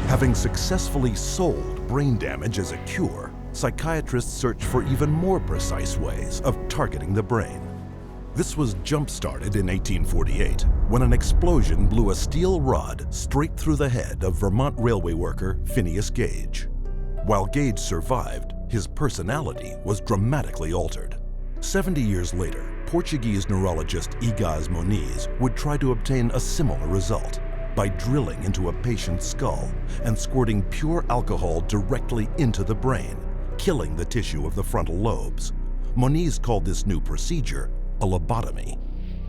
Having successfully sold brain damage as a cure, psychiatrists searched for even more precise ways of targeting the brain. This was jump-started in 1848 when an explosion blew a steel rod straight through the head of Vermont railway worker Phineas Gage. While Gage survived, his personality was dramatically altered. 70 years later, Portuguese neurologist Egas Moniz would try to obtain a similar result by drilling into a patient's skull and squirting pure alcohol directly into the brain, killing the tissue of the frontal lobes. Moniz called this new procedure a lobotomy.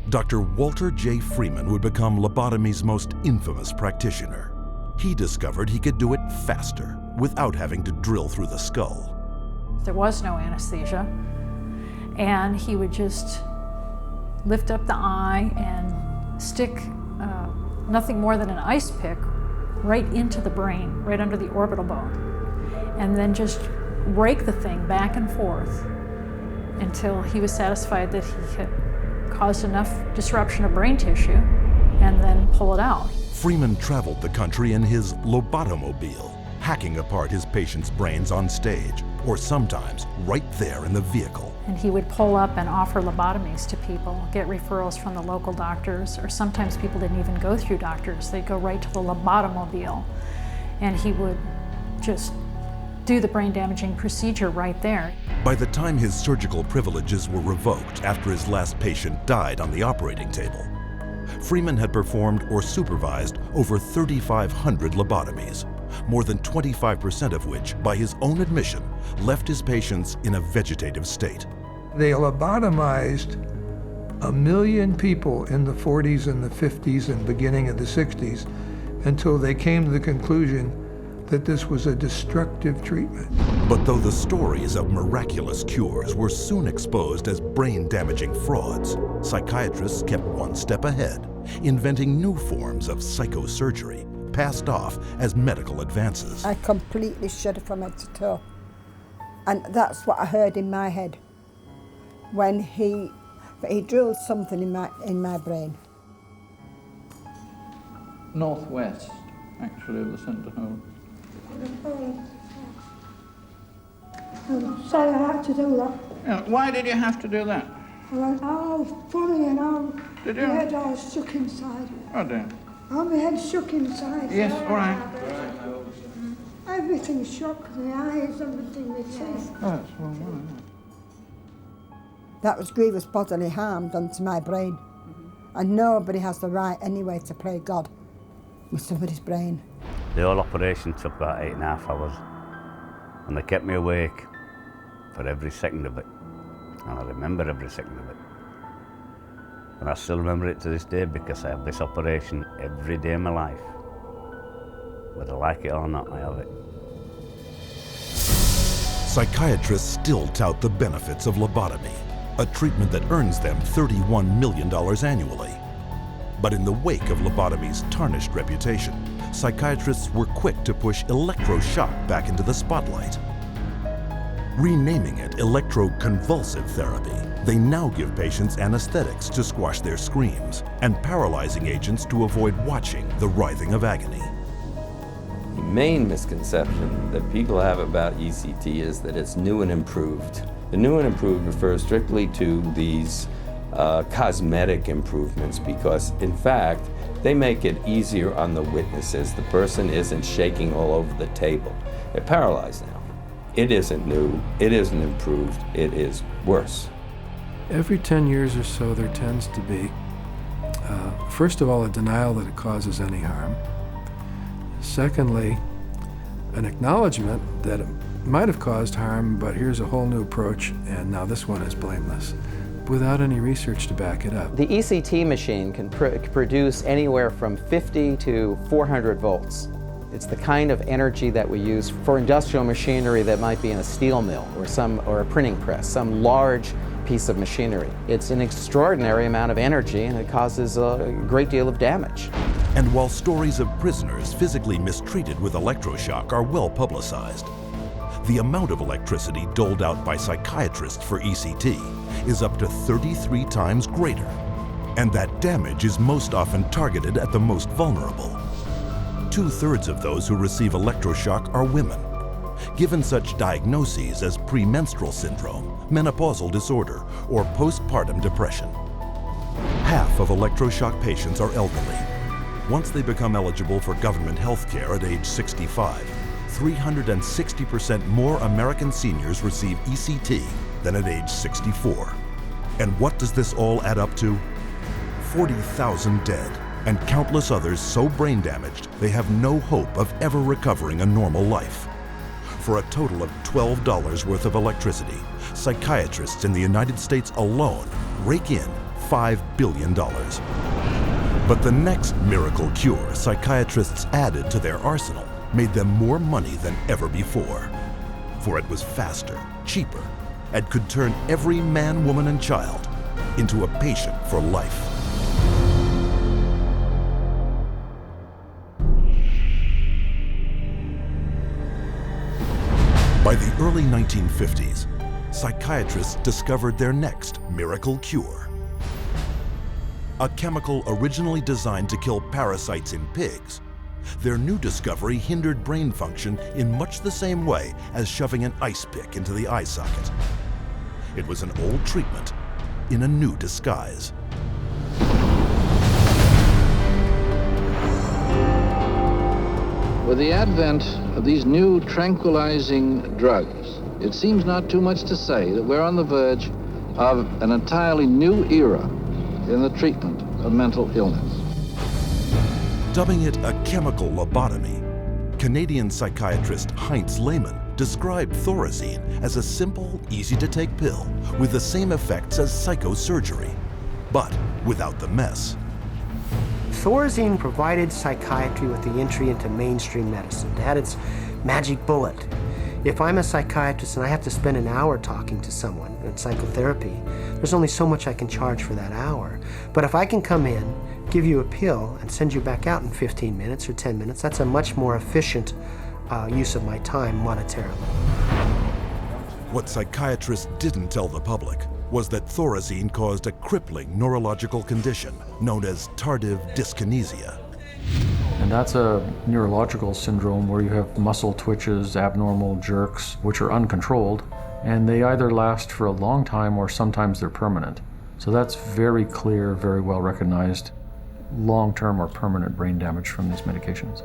Dr. Walter J. Freeman would become lobotomy's most infamous practitioner. He discovered he could do it faster without having to drill through the skull. There was no anesthesia. And he would just lift up the eye and stick nothing more than an ice pick right into the brain, right under the orbital bone, and then just rake the thing back and forth until he was satisfied that he had caused enough disruption of brain tissue, and then pull it out. Freeman traveled the country in his lobotomobile, hacking apart his patients' brains on stage, or sometimes right there in the vehicle. And he would pull up and offer lobotomies to people, get referrals from the local doctors, or sometimes people didn't even go through doctors. They'd go right to the lobotomobile, and he would just do the brain-damaging procedure right there. By the time his surgical privileges were revoked after his last patient died on the operating table, Freeman had performed or supervised over 3,500 lobotomies, more than 25% of which, by his own admission, left his patients in a vegetative state. They lobotomized 1 million people in the 40s and the 50s and beginning of the 60s until they came to the conclusion that this was a destructive treatment. But though the stories of miraculous cures were soon exposed as brain-damaging frauds, psychiatrists kept one step ahead, inventing new forms of psychosurgery, passed off as medical advances. I completely shuddered from head to toe. And that's what I heard in my head when he drilled something in my brain. Northwest, actually, of the centre home. I'm sorry I had to do that. Yeah, why did you have to do that? I went, oh, funny, and Did you? my head all shook inside. Oh dear. Oh, my head shook inside. Yes, all right. Everything shook, my eyes, everything, my teeth. Oh, that's wrong. That was grievous bodily harm done to my brain. And nobody has the right anyway to play God with somebody's brain. The whole operation took about 8.5 hours, and they kept me awake for every second of it, and I remember every second of it. And I still remember it to this day because I have this operation every day of my life. Whether I like it or not, I have it. Psychiatrists still tout the benefits of lobotomy, a treatment that earns them $31 million annually. But in the wake of lobotomy's tarnished reputation, psychiatrists were quick to push electroshock back into the spotlight. Renaming it electroconvulsive therapy, they now give patients anesthetics to squash their screams and paralyzing agents to avoid watching the writhing of agony. The main misconception that people have about ECT is that it's new and improved. The new and improved refers strictly to these cosmetic improvements because, in fact, they make it easier on the witnesses. The person isn't shaking all over the table. They're paralyzed now. It isn't new, it isn't improved, it is worse. Every 10 years or so, there tends to be, first of all, a denial that it causes any harm. Secondly, an acknowledgement that it might have caused harm, but here's a whole new approach, and now this one is blameless, without any research to back it up. The ECT machine can produce anywhere from 50 to 400 volts. It's the kind of energy that we use for industrial machinery that might be in a steel mill or a printing press, some large piece of machinery. It's an extraordinary amount of energy, and it causes a great deal of damage. And while stories of prisoners physically mistreated with electroshock are well publicized, the amount of electricity doled out by psychiatrists for ECT is up to 33 times greater. And that damage is most often targeted at the most vulnerable. 2/3 of those who receive electroshock are women. Given such diagnoses as premenstrual syndrome, menopausal disorder, or postpartum depression. Half of electroshock patients are elderly. Once they become eligible for government health care at age 65, 360% more American seniors receive ECT than at age 64. And what does this all add up to? 40,000 dead, and countless others so brain damaged they have no hope of ever recovering a normal life. For a total of $12 worth of electricity, psychiatrists in the United States alone rake in $5 billion. But the next miracle cure psychiatrists added to their arsenal made them more money than ever before. for it was faster, cheaper, and could turn every man, woman, and child into a patient for life. By the early 1950s, psychiatrists discovered their next miracle cure. A chemical originally designed to kill parasites in pigs, their new discovery hindered brain function in much the same way as shoving an ice pick into the eye socket. It was an old treatment in a new disguise. With the advent of these new tranquilizing drugs, it seems not too much to say that we're on the verge of an entirely new era in the treatment of mental illness. Dubbing it a chemical lobotomy, Canadian psychiatrist Heinz Lehmann described Thorazine as a simple, easy-to-take pill with the same effects as psychosurgery, but without the mess. Thorazine provided psychiatry with the entry into mainstream medicine. It had its magic bullet. If I'm a psychiatrist and I have to spend an hour talking to someone in psychotherapy, there's only so much I can charge for that hour. But if I can come in, give you a pill, and send you back out in 15 minutes or 10 minutes, that's a much more efficient use of my time monetarily. What psychiatrists didn't tell the public was that Thorazine caused a crippling neurological condition known as tardive dyskinesia. And that's a neurological syndrome where you have muscle twitches, abnormal jerks, which are uncontrolled, and they either last for a long time or sometimes they're permanent. So that's very clear, very well recognized, long-term or permanent brain damage from these medications.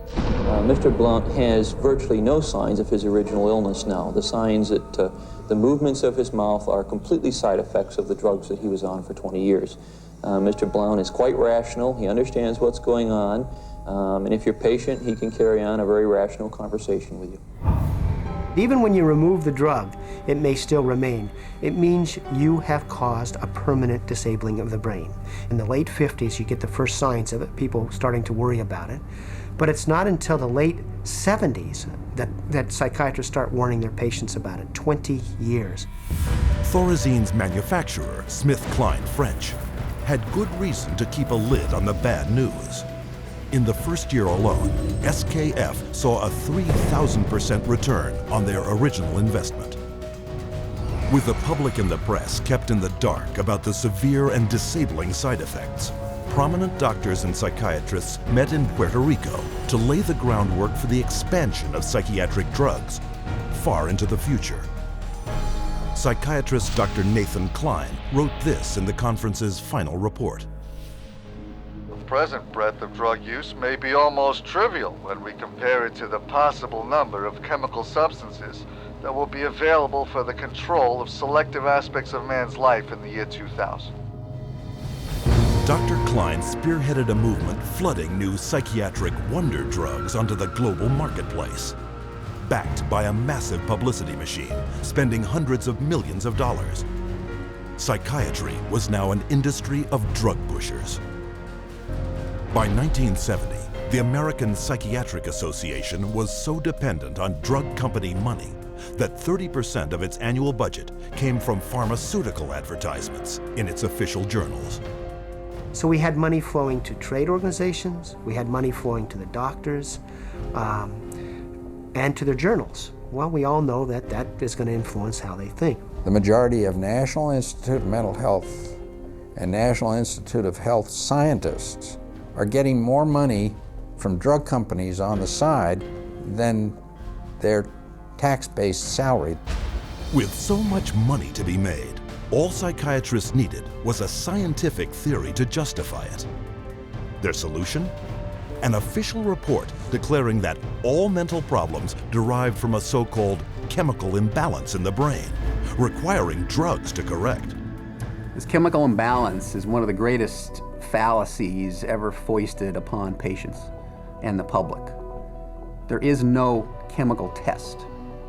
Mr. Blount has virtually no signs of his original illness now. The signs that the movements of his mouth are completely side effects of the drugs that he was on for 20 years. Mr. Blount is quite rational. He understands what's going on. And if you're patient, he can carry on a very rational conversation with you. Even when you remove the drug, it may still remain. It means you have caused a permanent disabling of the brain. In the late 50s, you get the first signs of it, people starting to worry about it. But it's not until the late 70s that psychiatrists start warning their patients about it, 20 years. Thorazine's manufacturer, SmithKline French, had good reason to keep a lid on the bad news. In the first year alone, SKF saw a 3,000% return on their original investment. With the public and the press kept in the dark about the severe and disabling side effects, prominent doctors and psychiatrists met in Puerto Rico to lay the groundwork for the expansion of psychiatric drugs far into the future. Psychiatrist Dr. Nathan Klein wrote this in the conference's final report. The present breadth of drug use may be almost trivial when we compare it to the possible number of chemical substances that will be available for the control of selective aspects of man's life in the year 2000. Dr. Klein spearheaded a movement flooding new psychiatric wonder drugs onto the global marketplace, backed by a massive publicity machine, spending hundreds of millions of dollars. Psychiatry was now an industry of drug pushers. By 1970, the American Psychiatric Association was so dependent on drug company money that 30% of its annual budget came from pharmaceutical advertisements in its official journals. So we had money flowing to trade organizations, we had money flowing to the doctors, and to their journals. Well, we all know that that is going to influence how they think. The majority of National Institute of Mental Health and National Institute of Health scientists are getting more money from drug companies on the side than their tax-based salary. With so much money to be made, all psychiatrists needed was a scientific theory to justify it. Their solution? An official report declaring that all mental problems derived from a so-called chemical imbalance in the brain, requiring drugs to correct. This chemical imbalance is one of the greatest fallacies ever foisted upon patients and the public. There is no chemical test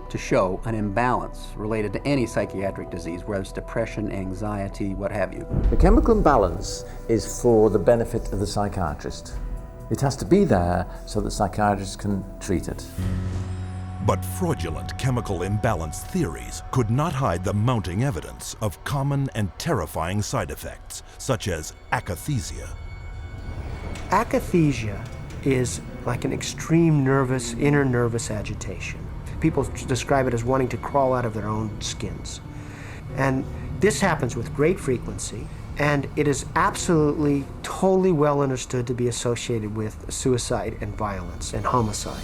to show an imbalance related to any psychiatric disease, whether it's depression, anxiety, what have you. The chemical imbalance is for the benefit of the psychiatrist. It has to be there so that psychiatrists can treat it. But fraudulent chemical imbalance theories could not hide the mounting evidence of common and terrifying side effects, such as akathisia. Akathisia is like an extreme inner nervous agitation. People describe it as wanting to crawl out of their own skins. And this happens with great frequency, and it is absolutely, totally well understood to be associated with suicide and violence and homicide.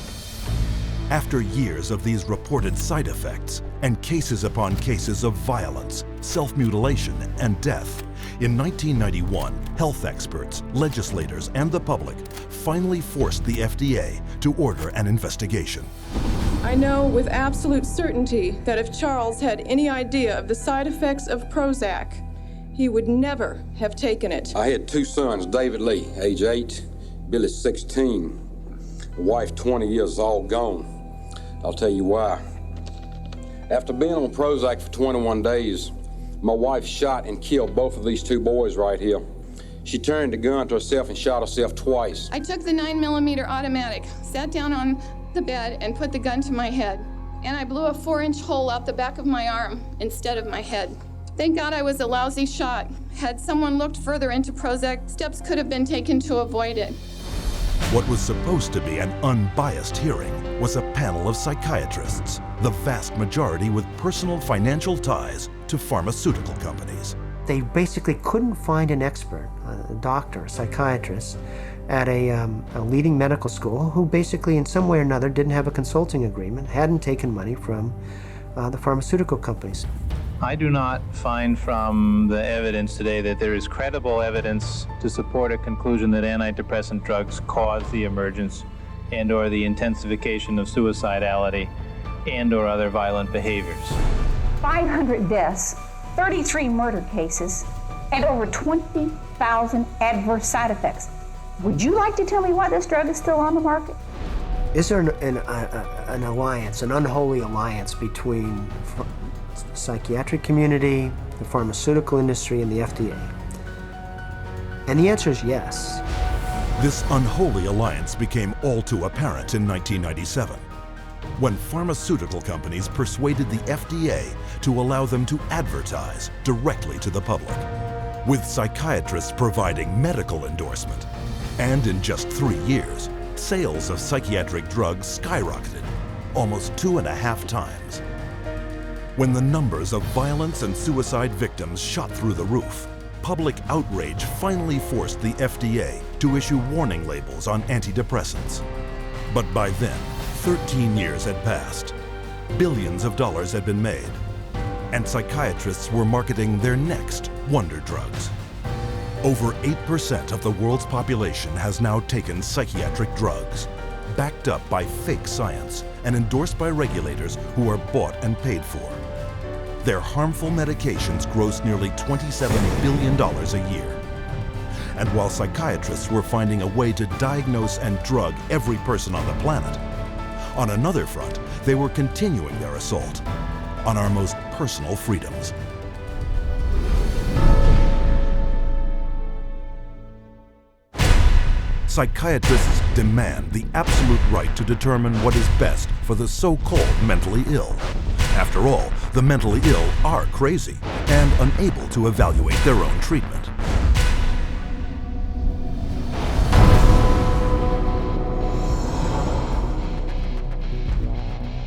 After years of these reported side effects and cases upon cases of violence, self-mutilation, and death, in 1991, health experts, legislators, and the public finally forced the FDA to order an investigation. I know with absolute certainty that if Charles had any idea of the side effects of Prozac, he would never have taken it. I had two sons, David Lee, age 8, Billy 16, a wife 20 years, all gone. I'll tell you why. After being on Prozac for 21 days, my wife shot and killed both of these two boys right here. She turned the gun to herself and shot herself twice. I took the 9mm automatic, sat down on the bed and put the gun to my head. And I blew a 4-inch hole out the back of my arm instead of my head. Thank God I was a lousy shot. Had someone looked further into Prozac, steps could have been taken to avoid it. What was supposed to be an unbiased hearing was a panel of psychiatrists, the vast majority with personal financial ties to pharmaceutical companies. They basically couldn't find an expert, a doctor, a psychiatrist, at a leading medical school who basically in some way or another didn't have a consulting agreement, hadn't taken money from the pharmaceutical companies. I do not find from the evidence today that there is credible evidence to support a conclusion that antidepressant drugs cause the emergence and/or the intensification of suicidality and/or other violent behaviors. 500 deaths, 33 murder cases, and over 20,000 adverse side effects. Would you like to tell me why this drug is still on the market? Is there an alliance, an unholy alliance between the psychiatric community, the pharmaceutical industry, and the FDA? And the answer is yes. This unholy alliance became all too apparent in 1997, when pharmaceutical companies persuaded the FDA to allow them to advertise directly to the public, with psychiatrists providing medical endorsement. And in just 3 years, sales of psychiatric drugs skyrocketed, almost 2.5 times. When the numbers of violence and suicide victims shot through the roof, public outrage finally forced the FDA to issue warning labels on antidepressants. But by then, 13 years had passed, billions of dollars had been made, and psychiatrists were marketing their next wonder drugs. Over 8% of the world's population has now taken psychiatric drugs, backed up by fake science and endorsed by regulators who are bought and paid for. Their harmful medications gross nearly $27 billion a year. And while psychiatrists were finding a way to diagnose and drug every person on the planet, on another front, they were continuing their assault on our most personal freedoms. Psychiatrists demand the absolute right to determine what is best for the so-called mentally ill. After all, the mentally ill are crazy and unable to evaluate their own treatment.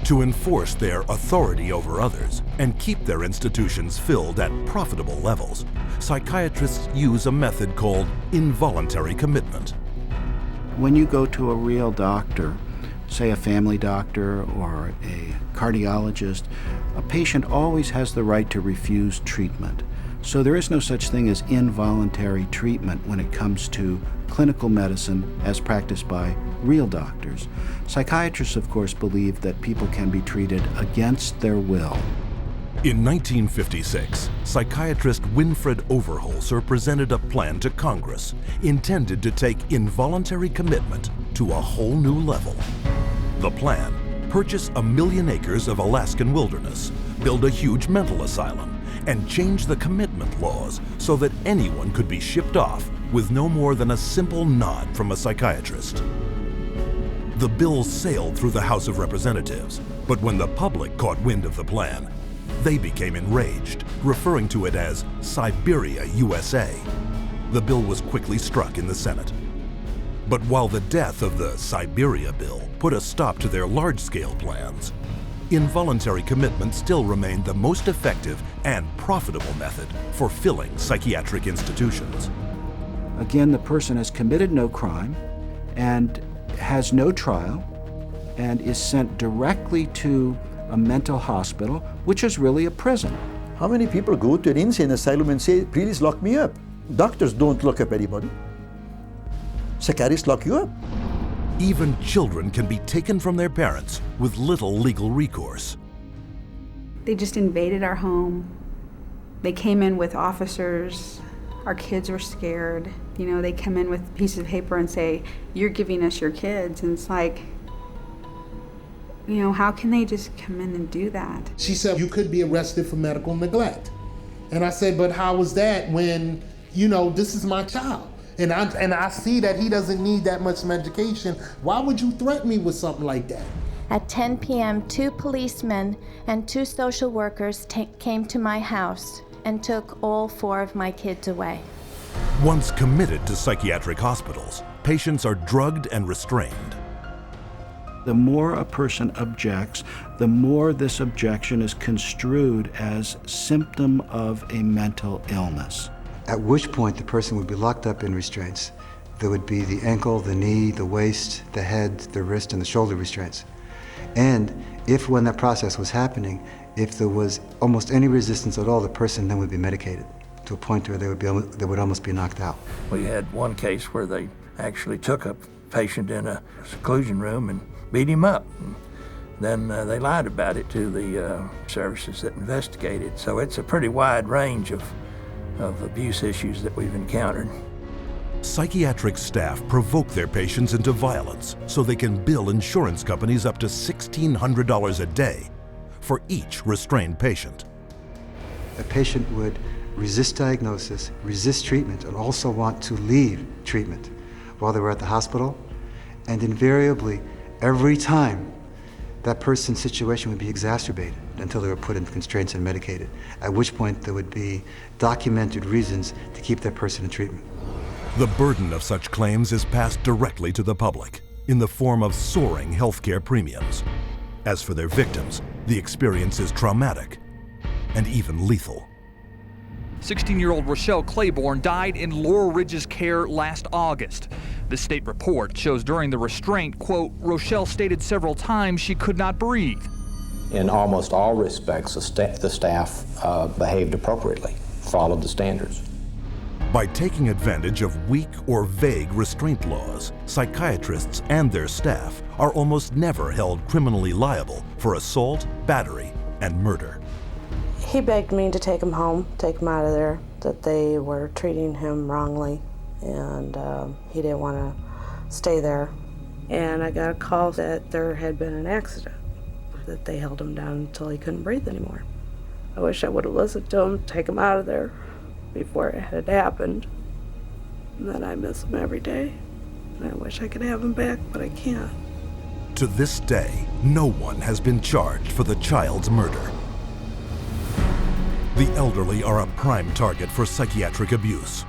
To enforce their authority over others and keep their institutions filled at profitable levels, psychiatrists use a method called involuntary commitment. When you go to a real doctor, say a family doctor or a cardiologist, a patient always has the right to refuse treatment. So there is no such thing as involuntary treatment when it comes to clinical medicine as practiced by real doctors. Psychiatrists, of course, believe that people can be treated against their will. In 1956, psychiatrist Winfred Overholser presented a plan to Congress intended to take involuntary commitment to a whole new level. The plan: purchase 1 million acres of Alaskan wilderness, build a huge mental asylum, and change the commitment laws so that anyone could be shipped off with no more than a simple nod from a psychiatrist. The bill sailed through the House of Representatives, but when the public caught wind of the plan, they became enraged, referring to it as Siberia, USA. The bill was quickly struck in the Senate. But while the death of the Siberia bill put a stop to their large-scale plans, involuntary commitment still remained the most effective and profitable method for filling psychiatric institutions. Again, the person has committed no crime and has no trial and is sent directly to a mental hospital, which is really a prison. How many people go to an insane asylum and say, please lock me up? Doctors don't lock up anybody. Psychiatrists lock you up. Even children can be taken from their parents with little legal recourse. They just invaded our home. They came in with officers. Our kids were scared. You know, they come in with pieces of paper and say, you're giving us your kids. And it's like, you know, how can they just come in and do that? She said, you could be arrested for medical neglect. And I said, but how is that when, you know, this is my child? And I see that he doesn't need that much medication. Why would you threaten me with something like that? At 10 p.m., 2 policemen and 2 social workers came to my house and took all 4 of my kids away. Once committed to psychiatric hospitals, patients are drugged and restrained. The more a person objects, the more this objection is construed as symptom of a mental illness. At which point the person would be locked up in restraints. There would be the ankle, the knee, the waist, the head, the wrist, and the shoulder restraints. And if when that process was happening, if there was almost any resistance at all, the person then would be medicated to a point where they would almost be knocked out. We had one case where they actually took a patient in a seclusion room and beat him up. And then they lied about it to the services that investigated. So it's a pretty wide range of abuse issues that we've encountered. Psychiatric staff provoke their patients into violence so they can bill insurance companies up to $1,600 a day for each restrained patient. A patient would resist diagnosis, resist treatment, and also want to leave treatment while they were at the hospital. And invariably, every time, that person's situation would be exacerbated until they were put in constraints and medicated, at which point there would be documented reasons to keep that person in treatment. The burden of such claims is passed directly to the public in the form of soaring healthcare premiums. As for their victims, the experience is traumatic and even lethal. 16-year-old Rochelle Claiborne died in Laurel Ridge's care last August. The state report shows during the restraint, quote, Rochelle stated several times she could not breathe. In almost all respects, the staff behaved appropriately, followed the standards. By taking advantage of weak or vague restraint laws, psychiatrists and their staff are almost never held criminally liable for assault, battery, and murder. He begged me to take him home, take him out of there, that they were treating him wrongly, and he didn't want to stay there. And I got a call that there had been an accident, that they held him down until he couldn't breathe anymore. I wish I would have listened to him, take him out of there before it had happened. And then I miss him every day. And I wish I could have him back, but I can't. To this day, no one has been charged for the child's murder. The elderly are a prime target for psychiatric abuse,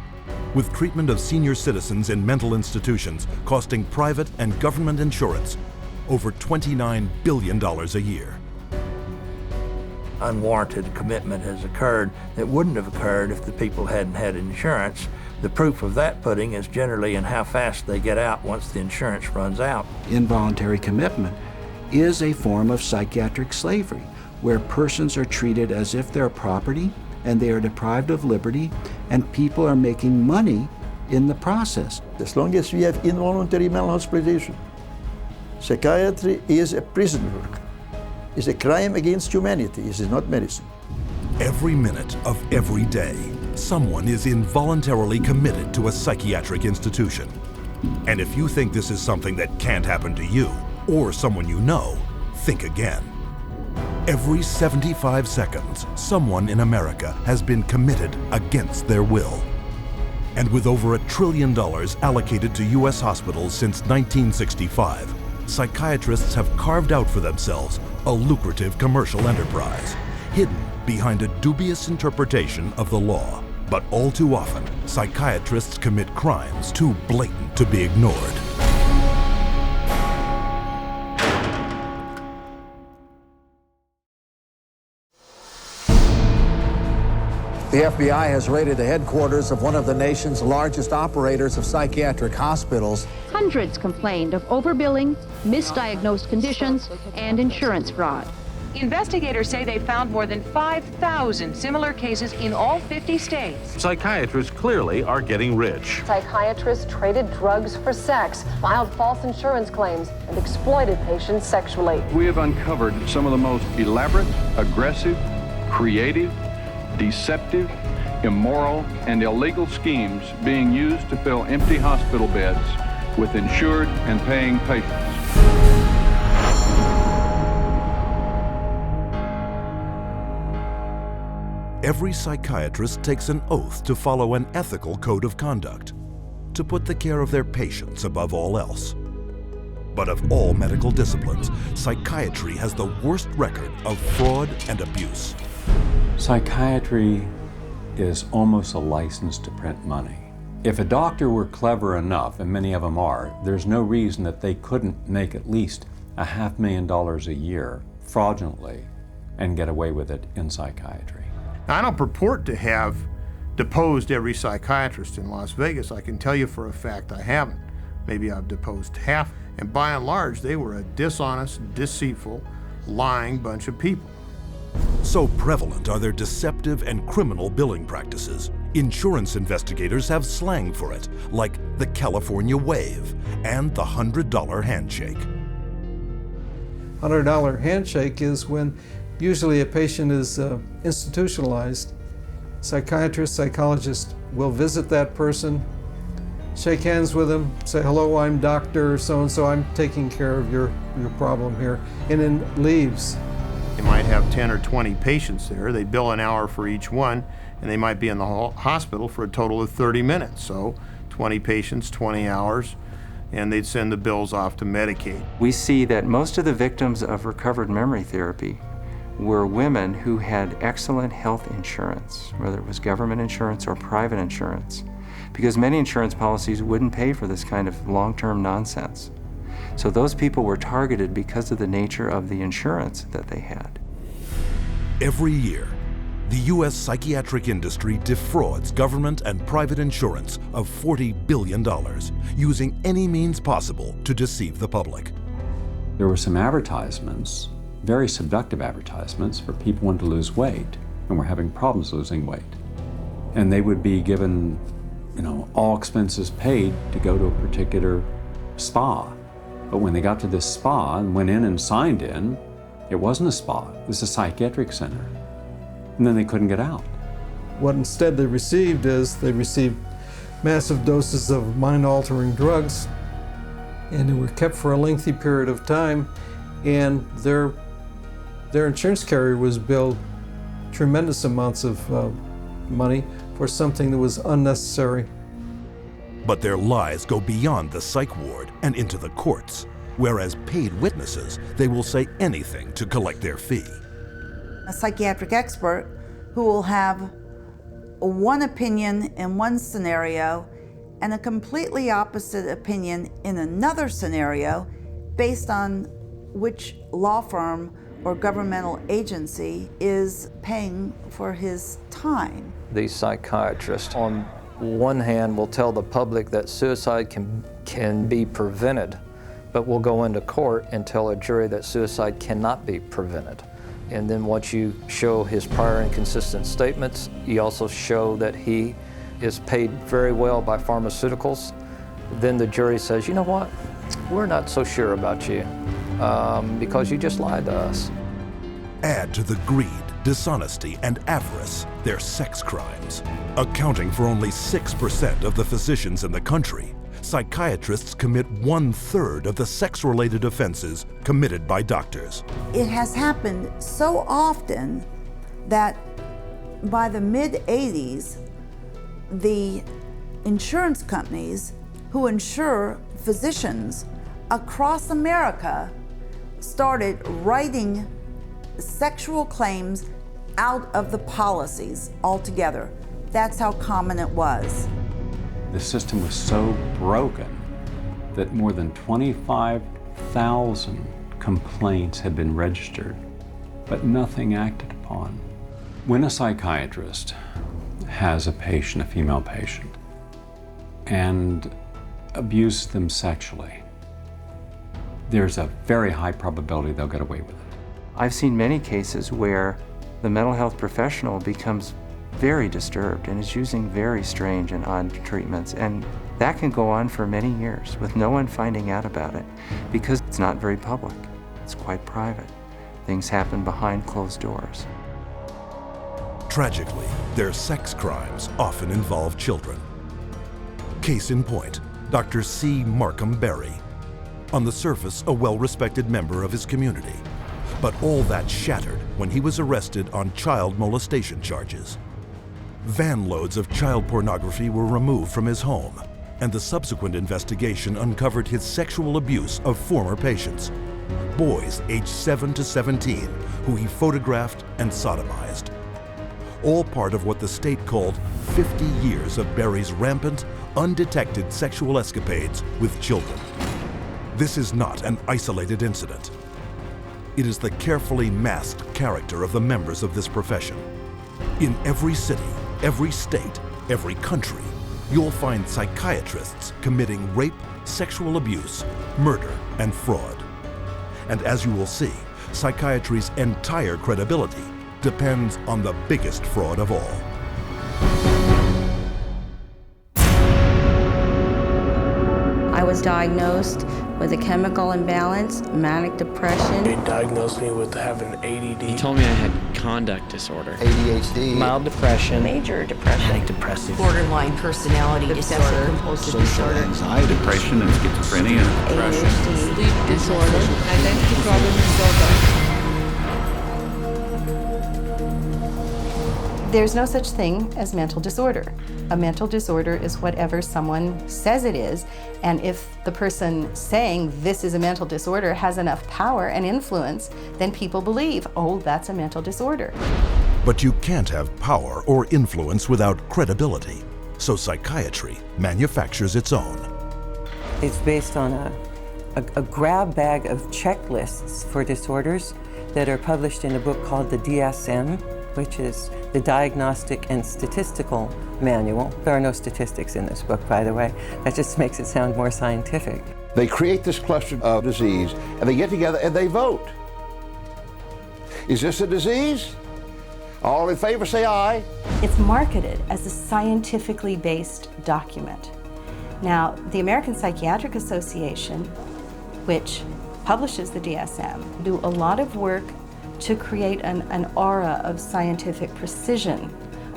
with treatment of senior citizens in mental institutions costing private and government insurance over $29 billion a year. Unwarranted commitment has occurred that wouldn't have occurred if the people hadn't had insurance. The proof of that pudding is generally in how fast they get out once the insurance runs out. Involuntary commitment is a form of psychiatric slavery, where persons are treated as if they're property and they are deprived of liberty, and people are making money in the process. As long as we have involuntary mental hospitalization, psychiatry is a prison work. It's a crime against humanity. It is not medicine. Every minute of every day, someone is involuntarily committed to a psychiatric institution. And if you think this is something that can't happen to you or someone you know, think again. Every 75 seconds, someone in America has been committed against their will. And with over $1 trillion allocated to U.S. hospitals since 1965, psychiatrists have carved out for themselves a lucrative commercial enterprise, hidden behind a dubious interpretation of the law. But all too often, psychiatrists commit crimes too blatant to be ignored. The FBI has raided the headquarters of one of the nation's largest operators of psychiatric hospitals. Hundreds complained of overbilling, misdiagnosed conditions, and insurance fraud. Investigators say they found more than 5,000 similar cases in all 50 states. Psychiatrists clearly are getting rich. Psychiatrists traded drugs for sex, filed false insurance claims, and exploited patients sexually. We have uncovered some of the most elaborate, aggressive, creative, deceptive, immoral, and illegal schemes being used to fill empty hospital beds with insured and paying patients. Every psychiatrist takes an oath to follow an ethical code of conduct, to put the care of their patients above all else. But of all medical disciplines, psychiatry has the worst record of fraud and abuse. Psychiatry is almost a license to print money. If a doctor were clever enough, and many of them are, there's no reason that they couldn't make at least $500,000 a year fraudulently and get away with it in psychiatry. I don't purport to have deposed every psychiatrist in Las Vegas. I can tell you for a fact I haven't. Maybe I've deposed half, and by and large, they were a dishonest, deceitful, lying bunch of people. So prevalent are their deceptive and criminal billing practices. Insurance investigators have slang for it, like the California wave and the $100 handshake. $100 handshake is when usually a patient is institutionalized. Psychiatrist, psychologist will visit that person, shake hands with them, say, hello, I'm Dr. So-and-so, I'm taking care of your problem here, and then leaves. They might have 10 or 20 patients there. They bill an hour for each one, and they might be in the hospital for a total of 30 minutes. So 20 patients, 20 hours, and they'd send the bills off to Medicaid. We see that most of the victims of recovered memory therapy were women who had excellent health insurance, whether it was government insurance or private insurance, because many insurance policies wouldn't pay for this kind of long-term nonsense. So those people were targeted because of the nature of the insurance that they had. Every year, the U.S. psychiatric industry defrauds government and private insurance of $40 billion, using any means possible to deceive the public. There were some advertisements, very seductive advertisements, for people wanting to lose weight and were having problems losing weight. And they would be given, all expenses paid to go to a particular spa. But when they got to this spa and went in and signed in, it wasn't a spa, it was a psychiatric center. And then they couldn't get out. What instead they received is they received massive doses of mind-altering drugs, and they were kept for a lengthy period of time, and their insurance carrier was billed tremendous amounts of money for something that was unnecessary. But their lies go beyond the psych ward and into the courts, where as paid witnesses, they will say anything to collect their fee. A psychiatric expert who will have one opinion in one scenario and a completely opposite opinion in another scenario based on which law firm or governmental agency is paying for his time. These psychiatrists, on one hand, will tell the public that suicide can be prevented, but will go into court and tell a jury that suicide cannot be prevented. And then once you show his prior inconsistent statements, you also show that he is paid very well by pharmaceuticals, then the jury says, you know what, we're not so sure about you because you just lied to us. Add to the greed, dishonesty, and avarice their sex crimes. Accounting for only 6% of the physicians in the country, psychiatrists commit 1/3 of the sex-related offenses committed by doctors. It has happened so often that by the mid-'80s, the insurance companies who insure physicians across America started writing sexual claims out of the policies altogether. That's how common it was. The system was so broken that more than 25,000 complaints had been registered, but nothing acted upon. When a psychiatrist has a patient, a female patient, and abuses them sexually, there's a very high probability they'll get away with it. I've seen many cases where the mental health professional becomes very disturbed and is using very strange and odd treatments, and that can go on for many years with no one finding out about it because it's not very public. It's quite private. Things happen behind closed doors. Tragically, their sex crimes often involve children. Case in point, Dr. C. Markham Berry. On the surface, a well-respected member of his community. But all that shattered when he was arrested on child molestation charges. Van loads of child pornography were removed from his home, and the subsequent investigation uncovered his sexual abuse of former patients, boys aged 7 to 17, who he photographed and sodomized. All part of what the state called 50 years of Berry's rampant, undetected sexual escapades with children. This is not an isolated incident. It is the carefully masked character of the members of this profession. In every city, every state, every country, you'll find psychiatrists committing rape, sexual abuse, murder, and fraud. And as you will see, psychiatry's entire credibility depends on the biggest fraud of all. I was diagnosed with a chemical imbalance, manic depression. They diagnosed me with having ADD. He told me I had conduct disorder, ADHD, mild depression, major depression, manic depressive, borderline personality disorder, compulsive disorder, anxiety, depression, and schizophrenia, depression, sleep disorder, identity problem disorder. There's no such thing as mental disorder. A mental disorder is whatever someone says it is, and if the person saying this is a mental disorder has enough power and influence, then people believe, oh, that's a mental disorder. But you can't have power or influence without credibility, so psychiatry manufactures its own. It's based on a grab bag of checklists for disorders that are published in a book called the DSM, which is the Diagnostic and Statistical Manual. There are no statistics in this book, by the way. That just makes it sound more scientific. They create this cluster of disease, and they get together and they vote. Is this a disease? All in favor say aye. It's marketed as a scientifically based document. Now, the American Psychiatric Association, which publishes the DSM, do a lot of work to create an aura of scientific precision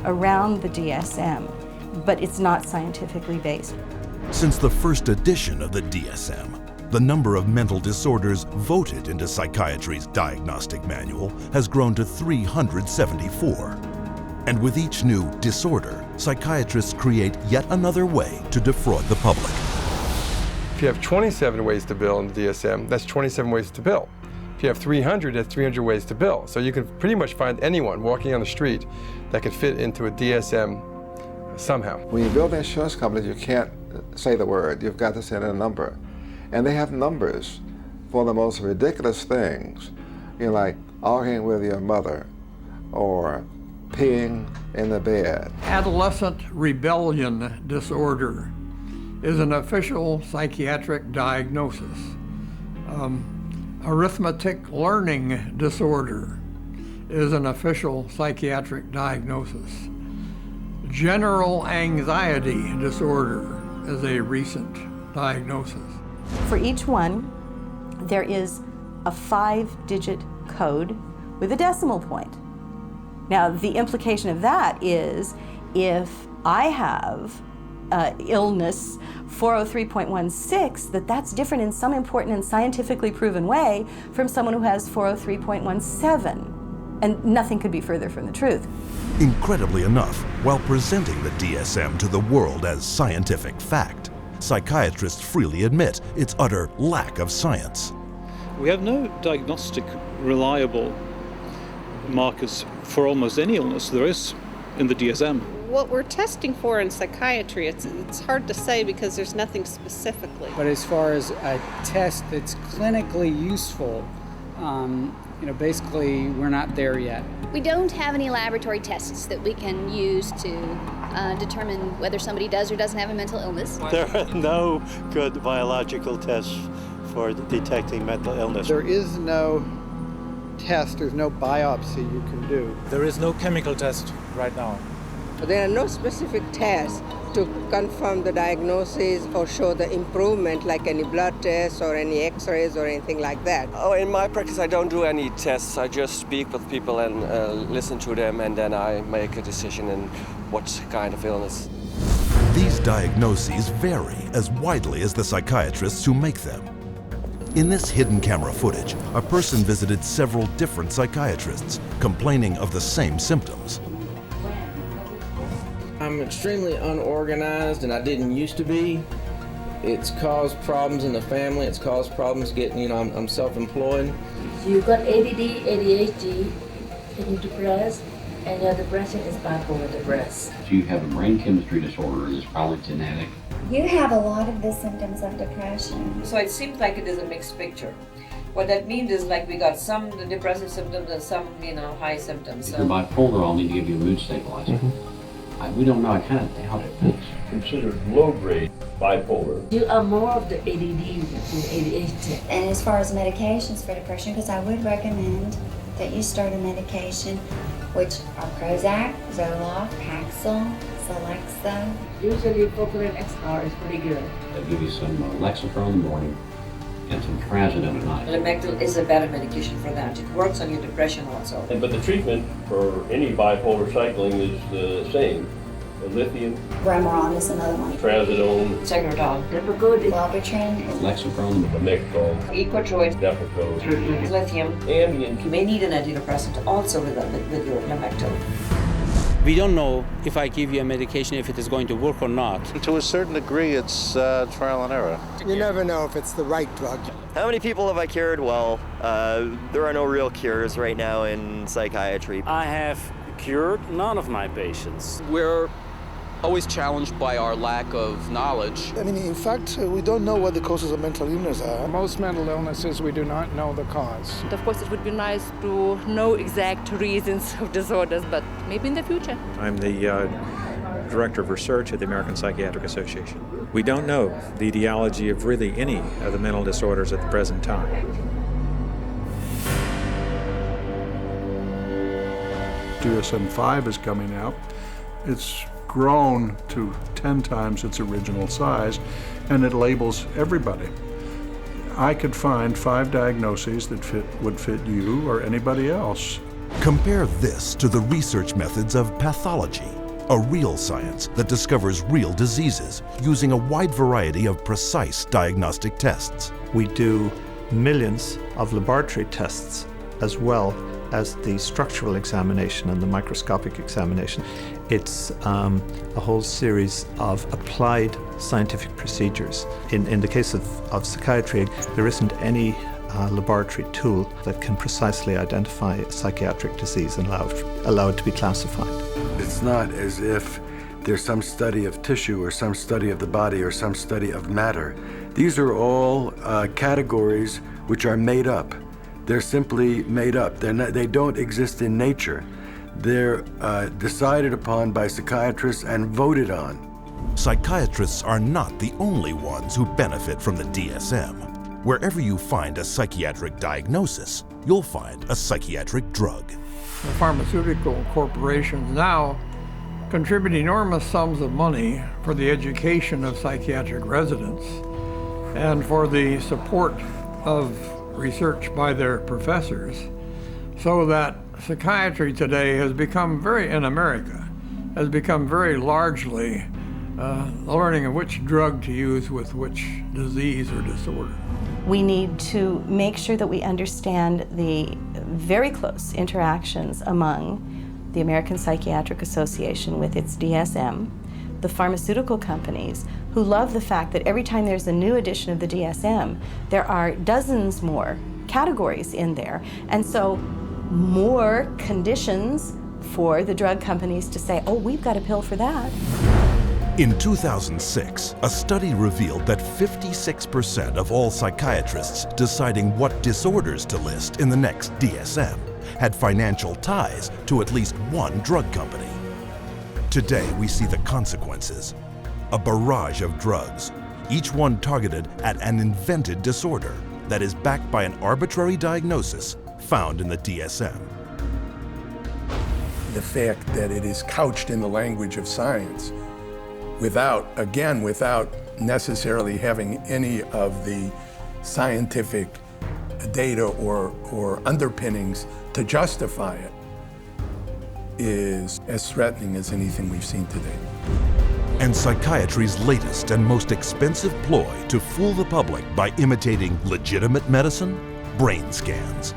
around the DSM, but it's not scientifically based. Since the first edition of the DSM, the number of mental disorders voted into psychiatry's diagnostic manual has grown to 374. And with each new disorder, psychiatrists create yet another way to defraud the public. If you have 27 ways to bill in the DSM, that's 27 ways to bill. If you have 300, that's 300 ways to bill. So you can pretty much find anyone walking on the street that could fit into a DSM somehow. When you build insurance companies, you can't say the word. You've got to say a number. And they have numbers for the most ridiculous things. You know, like arguing with your mother or peeing in the bed. Adolescent rebellion disorder is an official psychiatric diagnosis. Arithmetic learning disorder is an official psychiatric diagnosis. General anxiety disorder is a recent diagnosis. For each one, there is a 5-digit code with a decimal point. Now, the implication of that is if I have illness 403.16, that's different in some important and scientifically proven way from someone who has 403.17. And nothing could be further from the truth. Incredibly enough, while presenting the DSM to the world as scientific fact, psychiatrists freely admit its utter lack of science. We have no diagnostic reliable markers for almost any illness there is in the DSM. What we're testing for in psychiatry, it's hard to say because there's nothing specifically. But as far as a test that's clinically useful, basically we're not there yet. We don't have any laboratory tests that we can use to determine whether somebody does or doesn't have a mental illness. There are no good biological tests for detecting mental illness. There is no test, there's no biopsy you can do. There is no chemical test right now. There are no specific tests to confirm the diagnosis or show the improvement, like any blood tests or any x-rays or anything like that. Oh, in my practice, I don't do any tests. I just speak with people and listen to them, and then I make a decision in what kind of illness. These diagnoses vary as widely as the psychiatrists who make them. In this hidden camera footage, a person visited several different psychiatrists, complaining of the same symptoms. I'm extremely unorganized, and I didn't used to be. It's caused problems in the family. It's caused problems getting, I'm self-employed. You've got ADD, ADHD, you're depressed, and your depression is bipolar depressed. If you have a brain chemistry disorder, it's probably genetic. You have a lot of the symptoms of depression. So it seems like it is a mixed picture. What that means is like we got some depressive symptoms and some, high symptoms. If you're bipolar, I'll need to give you a mood stabilizer. We don't know. I kind of doubt it. It's considered low-grade bipolar. You are more of the ADD than ADHD. And as far as medications for depression, because I would recommend that you start a medication, which are Prozac, Zoloft, Paxil, Celexa. Usually propylene XR is pretty good. They'll give you some Lexapro in the morning and some Trazodone at night. Lamictal is a better medication for that. It works on your depression also. But the treatment for any bipolar cycling is the same. The lithium, Remeron is another one. Trazodone, Segretol, Wellbutrin, Lexapro, Lamictal, Equitroid, Depakote, lithium, Ambien. You may need an antidepressant also with your Lamictal. We don't know if I give you a medication if it is going to work or not. To a certain degree, it's trial and error. You never know if it's the right drug. How many people have I cured? Well, there are no real cures right now in psychiatry. I have cured none of my patients. We're always challenged by our lack of knowledge. In fact, we don't know what the causes of mental illness are. Most mental illnesses, we do not know the cause. Of course, it would be nice to know exact reasons of disorders, but maybe in the future. I'm the Director of Research at the American Psychiatric Association. We don't know the etiology of really any of the mental disorders at the present time. DSM-5 is coming out. It's grown to 10 times its original size, and it labels everybody. I could find 5 diagnoses that would fit you or anybody else. Compare this to the research methods of pathology, a real science that discovers real diseases using a wide variety of precise diagnostic tests. We do millions of laboratory tests as well as the structural examination and the microscopic examination. It's a whole series of applied scientific procedures. In the case of psychiatry, there isn't any laboratory tool that can precisely identify a psychiatric disease and allow it to be classified. It's not as if there's some study of tissue or some study of the body or some study of matter. These are all categories which are made up. They're simply made up. They don't exist in nature. They're decided upon by psychiatrists and voted on. Psychiatrists are not the only ones who benefit from the DSM. Wherever you find a psychiatric diagnosis, you'll find a psychiatric drug. The pharmaceutical corporations now contribute enormous sums of money for the education of psychiatric residents and for the support of research by their professors, so that psychiatry today has become in America, has become very largely learning of which drug to use with which disease or disorder. We need to make sure that we understand the very close interactions among the American Psychiatric Association with its DSM, the pharmaceutical companies, who love the fact that every time there's a new edition of the DSM, there are dozens more categories in there, and so more conditions for the drug companies to say, oh, we've got a pill for that. In 2006, a study revealed that 56% of all psychiatrists deciding what disorders to list in the next DSM had financial ties to at least one drug company. Today, we see the consequences. A barrage of drugs, each one targeted at an invented disorder that is backed by an arbitrary diagnosis found in the DSM. The fact that it is couched in the language of science without necessarily having any of the scientific data or underpinnings to justify it is as threatening as anything we've seen today. And psychiatry's latest and most expensive ploy to fool the public by imitating legitimate medicine? Brain scans.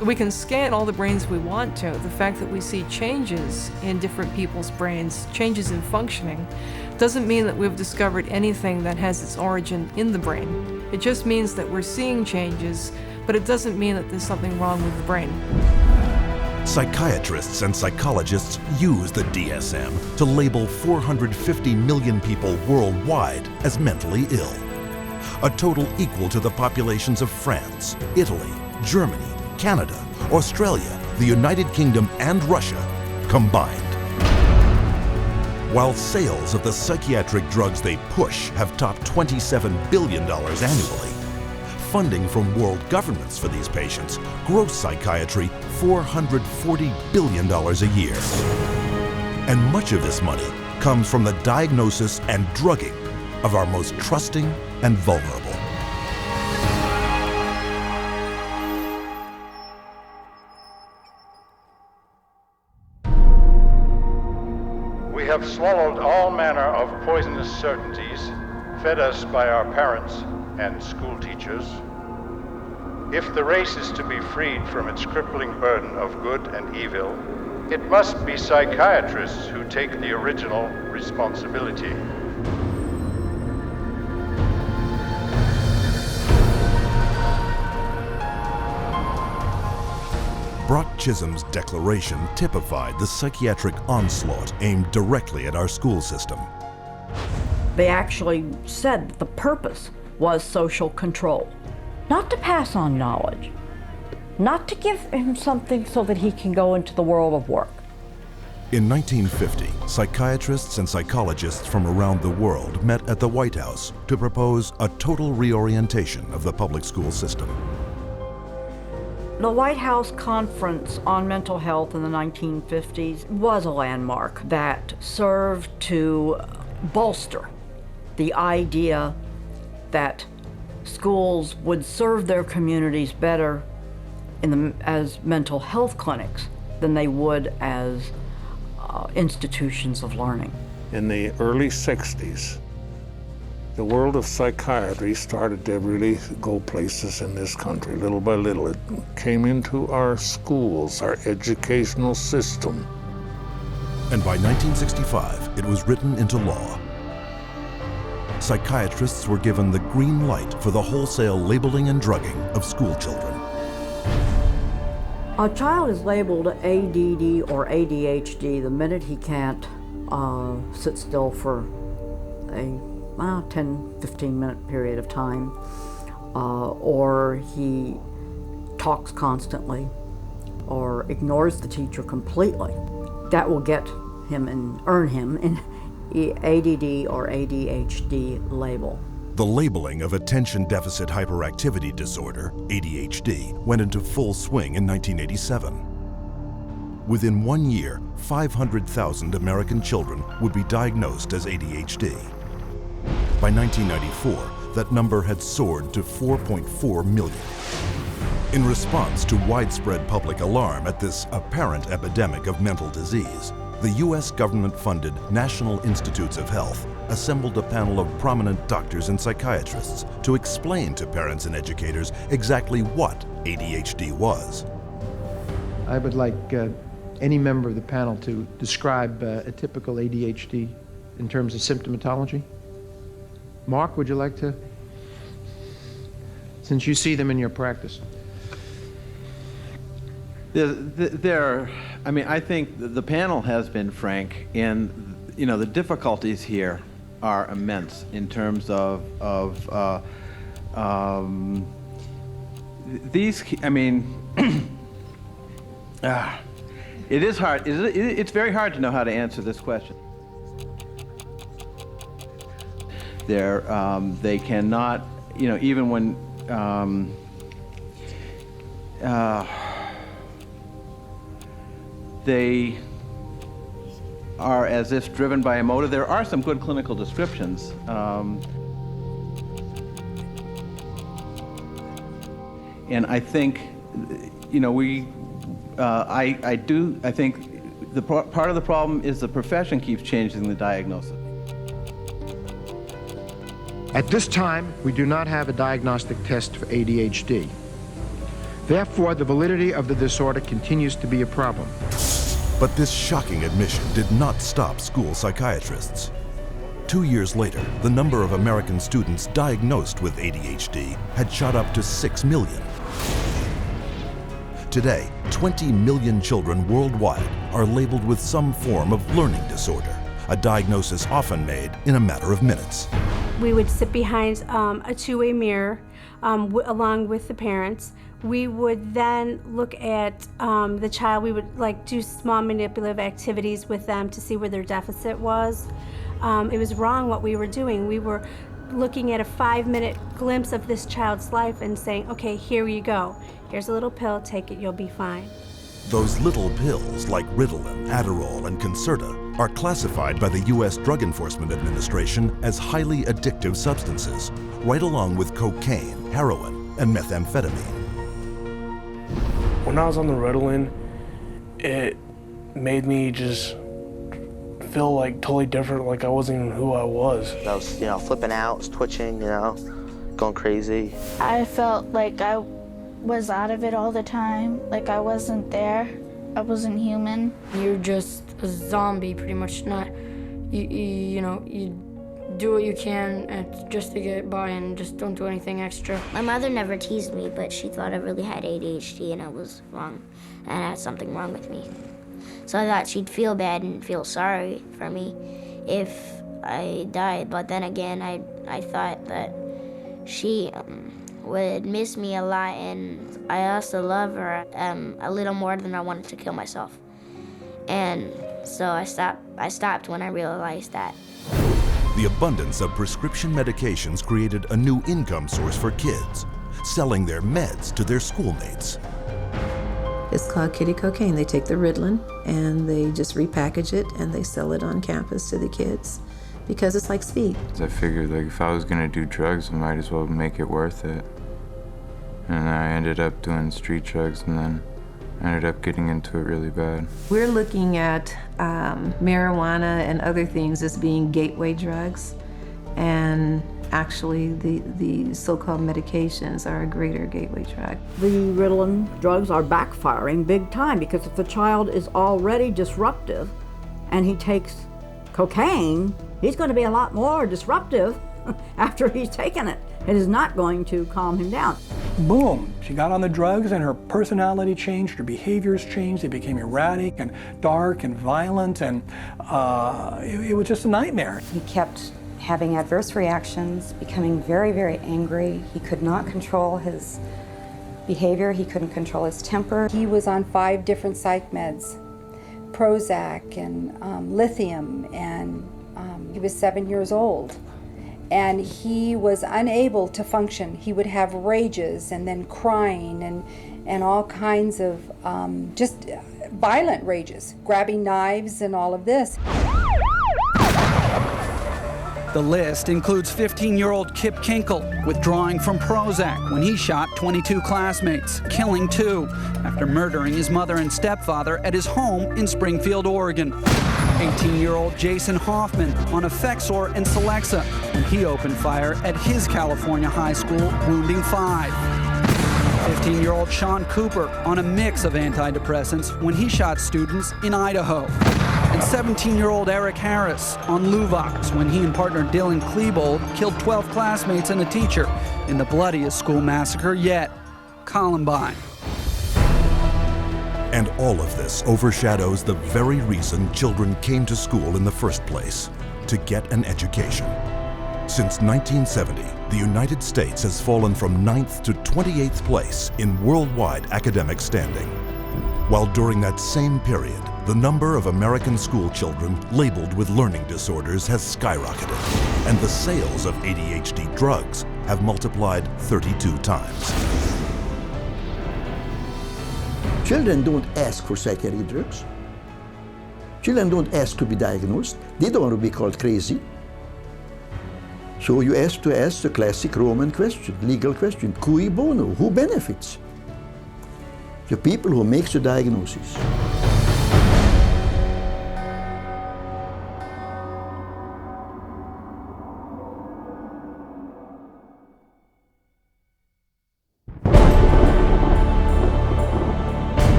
We can scan all the brains we want to. The fact that we see changes in different people's brains, changes in functioning, doesn't mean that we've discovered anything that has its origin in the brain. It just means that we're seeing changes, but it doesn't mean that there's something wrong with the brain. Psychiatrists and psychologists use the DSM to label 450 million people worldwide as mentally ill, a total equal to the populations of France, Italy, Germany, Canada, Australia, the United Kingdom, and Russia combined. While sales of the psychiatric drugs they push have topped $27 billion annually, funding from world governments for these patients gross psychiatry $440 billion a year. And much of this money comes from the diagnosis and drugging of our most trusting and vulnerable. We have swallowed all manner of poisonous certainties fed us by our parents and school teachers. If the race is to be freed from its crippling burden of good and evil, it must be psychiatrists who take the original responsibility. Brock Chisholm's declaration typified the psychiatric onslaught aimed directly at our school system. They actually said that the purpose was social control, not to pass on knowledge, not to give him something so that he can go into the world of work. In 1950, psychiatrists and psychologists from around the world met at the White House to propose a total reorientation of the public school system. The White House Conference on Mental Health in the 1950s was a landmark that served to bolster the idea that schools would serve their communities better as mental health clinics than they would as institutions of learning. In the early 60s, the world of psychiatry started to really go places in this country. Little by little, it came into our schools, our educational system. And by 1965, it was written into law. Psychiatrists were given the green light for the wholesale labeling and drugging of school children. A child is labeled ADD or ADHD the minute he can't sit still for a 10-15 minute period of time, or he talks constantly, or ignores the teacher completely. That will get him and earn him an ADD or ADHD label. The labeling of attention deficit hyperactivity disorder, ADHD, went into full swing in 1987. Within 1 year, 500,000 American children would be diagnosed as ADHD. By 1994, that number had soared to 4.4 million. In response to widespread public alarm at this apparent epidemic of mental disease, the U.S. government-funded National Institutes of Health assembled a panel of prominent doctors and psychiatrists to explain to parents and educators exactly what ADHD was. I would like any member of the panel to describe a typical ADHD in terms of symptomatology? Mark, would you like to? Since you see them in your practice. I think the panel has been frank, and the difficulties here are immense in terms of these. It is hard. It's very hard to know how to answer this question. They cannot, even when. They are as if driven by a motive. There are some good clinical descriptions. And I think, I think part of the problem is the profession keeps changing the diagnosis. At this time, we do not have a diagnostic test for ADHD. Therefore, the validity of the disorder continues to be a problem. But this shocking admission did not stop school psychiatrists. 2 years later, the number of American students diagnosed with ADHD had shot up to 6 million. Today, 20 million children worldwide are labeled with some form of learning disorder, a diagnosis often made in a matter of minutes. We would sit behind a two-way mirror along with the parents. We would then look at the child. We would do small manipulative activities with them to see where their deficit was. It was wrong what we were doing. We were looking at a 5-minute glimpse of this child's life and saying, okay, here you go. Here's a little pill, take it, you'll be fine. Those little pills like Ritalin, Adderall, and Concerta are classified by the U.S. Drug Enforcement Administration as highly addictive substances, right along with cocaine, heroin, and methamphetamine. When I was on the Ritalin, it made me just feel totally different, like I wasn't even who I was. I was, flipping out, was twitching, going crazy. I felt like I was out of it all the time, like I wasn't there, I wasn't human. You're just a zombie, pretty much. You do what you can just to get by and just don't do anything extra. My mother never teased me, but she thought I really had ADHD and I was wrong, and I had something wrong with me. So I thought she'd feel bad and feel sorry for me if I died, but then again, I thought that she would miss me a lot, and I also love her a little more than I wanted to kill myself. And so I stopped when I realized that. The abundance of prescription medications created a new income source for kids, selling their meds to their schoolmates. It's called kitty cocaine. They take the Ritalin and they just repackage it and they sell it on campus to the kids because it's like speed. I figured if I was gonna do drugs, I might as well make it worth it. And I ended up doing street drugs, and then I ended up getting into it really bad. We're looking at marijuana and other things as being gateway drugs, and actually the so-called medications are a greater gateway drug. The Ritalin drugs are backfiring big time because if the child is already disruptive and he takes cocaine, he's going to be a lot more disruptive after he's taken it. It is not going to calm him down. Boom, she got on the drugs and her personality changed, her behaviors changed, they became erratic and dark and violent, and it was just a nightmare. He kept having adverse reactions, becoming very, very angry. He could not control his behavior, he couldn't control his temper. He was on 5 different psych meds, Prozac and lithium, and he was 7 years old. And he was unable to function. He would have rages and then crying and all kinds of just violent rages, grabbing knives and all of this. The list includes 15-year-old Kip Kinkle withdrawing from Prozac when he shot 22 classmates, killing 2 after murdering his mother and stepfather at his home in Springfield, Oregon. 18-year-old Jason Hoffman on Effexor and Celexa when he opened fire at his California high school, wounding 5. 15-year-old Sean Cooper on a mix of antidepressants when he shot students in Idaho. And 17-year-old Eric Harris on Luvox when he and partner Dylan Klebold killed 12 classmates and a teacher in the bloodiest school massacre yet, Columbine. And all of this overshadows the very reason children came to school in the first place, to get an education. Since 1970, the United States has fallen from 9th to 28th place in worldwide academic standing. While during that same period, the number of American school children labeled with learning disorders has skyrocketed, and the sales of ADHD drugs have multiplied 32 times. Children don't ask for psychiatric drugs. Children don't ask to be diagnosed. They don't want to be called crazy. So you ask the classic Roman question, legal question, cui bono, who benefits? The people who make the diagnosis.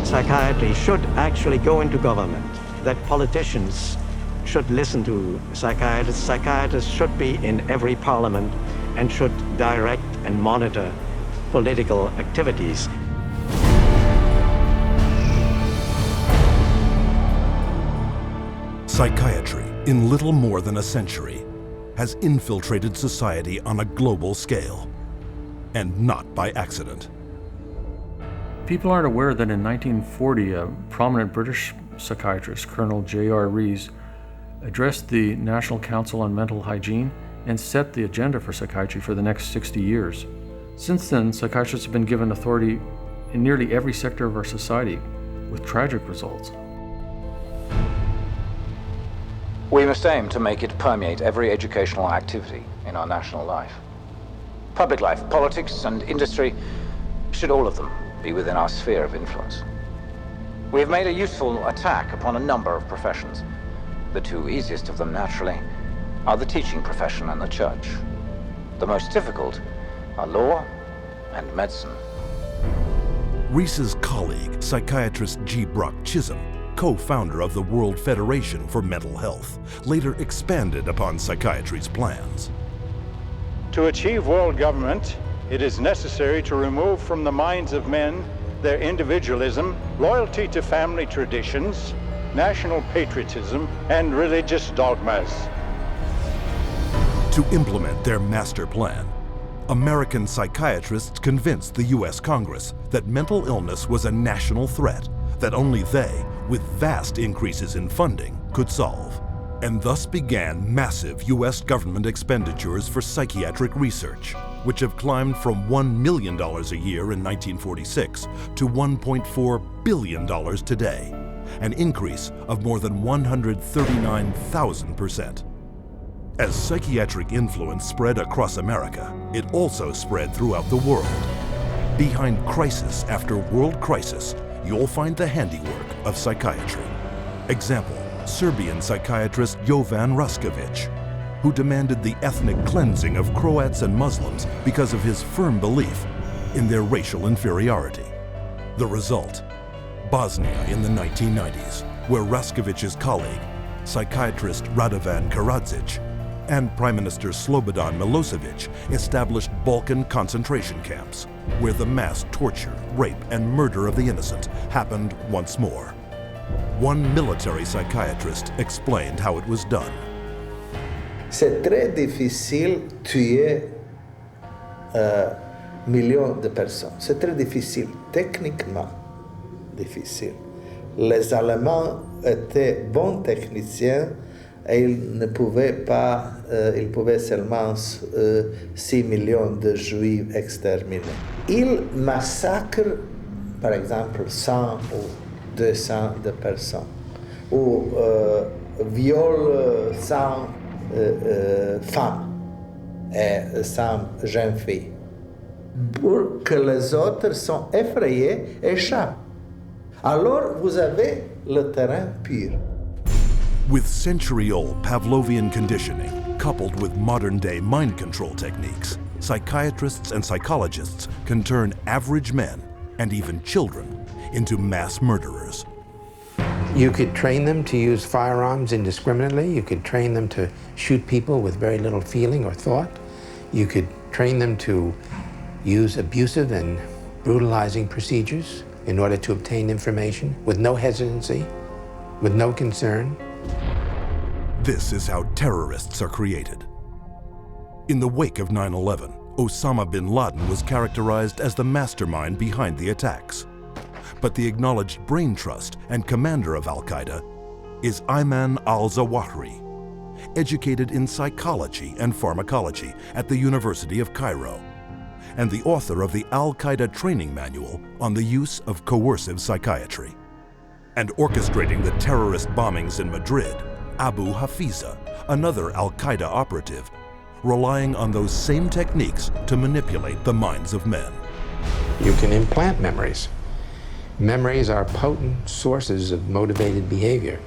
Psychiatry should actually go into government, that politicians should listen to psychiatrists. Psychiatrists should be in every parliament and should direct and monitor political activities. Psychiatry, in little more than a century, has infiltrated society on a global scale, and not by accident. People aren't aware that in 1940, a prominent British psychiatrist, Colonel J.R. Rees, addressed the National Council on Mental Hygiene and set the agenda for psychiatry for the next 60 years. Since then, psychiatrists have been given authority in nearly every sector of our society, with tragic results. We must aim to make it permeate every educational activity in our national life. Public life, politics, and industry should all of them be within our sphere of influence. We have made a useful attack upon a number of professions. The two easiest of them, naturally, are the teaching profession and the church. The most difficult are law and medicine. Rees's colleague, psychiatrist G. Brock Chisholm, co-founder of the World Federation for Mental Health, later expanded upon psychiatry's plans. To achieve world government, it is necessary to remove from the minds of men their individualism, loyalty to family traditions, national patriotism, and religious dogmas. To implement their master plan, American psychiatrists convinced the U.S. Congress that mental illness was a national threat that only they, with vast increases in funding, could solve. And thus began massive U.S. government expenditures for psychiatric research, which have climbed from $1 million a year in 1946 to $1.4 billion today, an increase of more than 139,000%. As psychiatric influence spread across America, it also spread throughout the world. Behind crisis after world crisis, you'll find the handiwork of psychiatry. Example, Serbian psychiatrist Jovan Raskovic, who demanded the ethnic cleansing of Croats and Muslims because of his firm belief in their racial inferiority. The result, Bosnia in the 1990s, where Raskovic's colleague, psychiatrist Radovan Karadzic, and Prime Minister Slobodan Milosevic established Balkan concentration camps, where the mass torture, rape, and murder of the innocent happened once more. One military psychiatrist explained how it was done. C'est très difficile tuer millions de personnes. C'est très difficile, techniquement difficile. Les Allemands étaient bons techniciens et ils ne pouvaient pas, ils pouvaient seulement 6 millions de Juifs exterminés. Ils massacrent, par exemple, 100 ou 200 de personnes, ou violent 100 femmes et 100 jeunes filles, pour que les autres sont effrayés et échappent. Alors vous avez le terrain pur. With century-old Pavlovian conditioning, coupled with modern-day mind control techniques, psychiatrists and psychologists can turn average men, and even children, into mass murderers. You could train them to use firearms indiscriminately. You could train them to shoot people with very little feeling or thought. You could train them to use abusive and brutalizing procedures in order to obtain information with no hesitancy, with no concern. This is how terrorists are created. In the wake of 9/11, Osama bin Laden was characterized as the mastermind behind the attacks. But the acknowledged brain trust and commander of Al-Qaeda is Ayman al-Zawahiri, educated in psychology and pharmacology at the University of Cairo, and the author of the Al-Qaeda training manual on the use of coercive psychiatry. And orchestrating the terrorist bombings in Madrid, Abu Hafiza, another Al-Qaeda operative, relying on those same techniques to manipulate the minds of men. You can implant memories. Memories are potent sources of motivated behavior.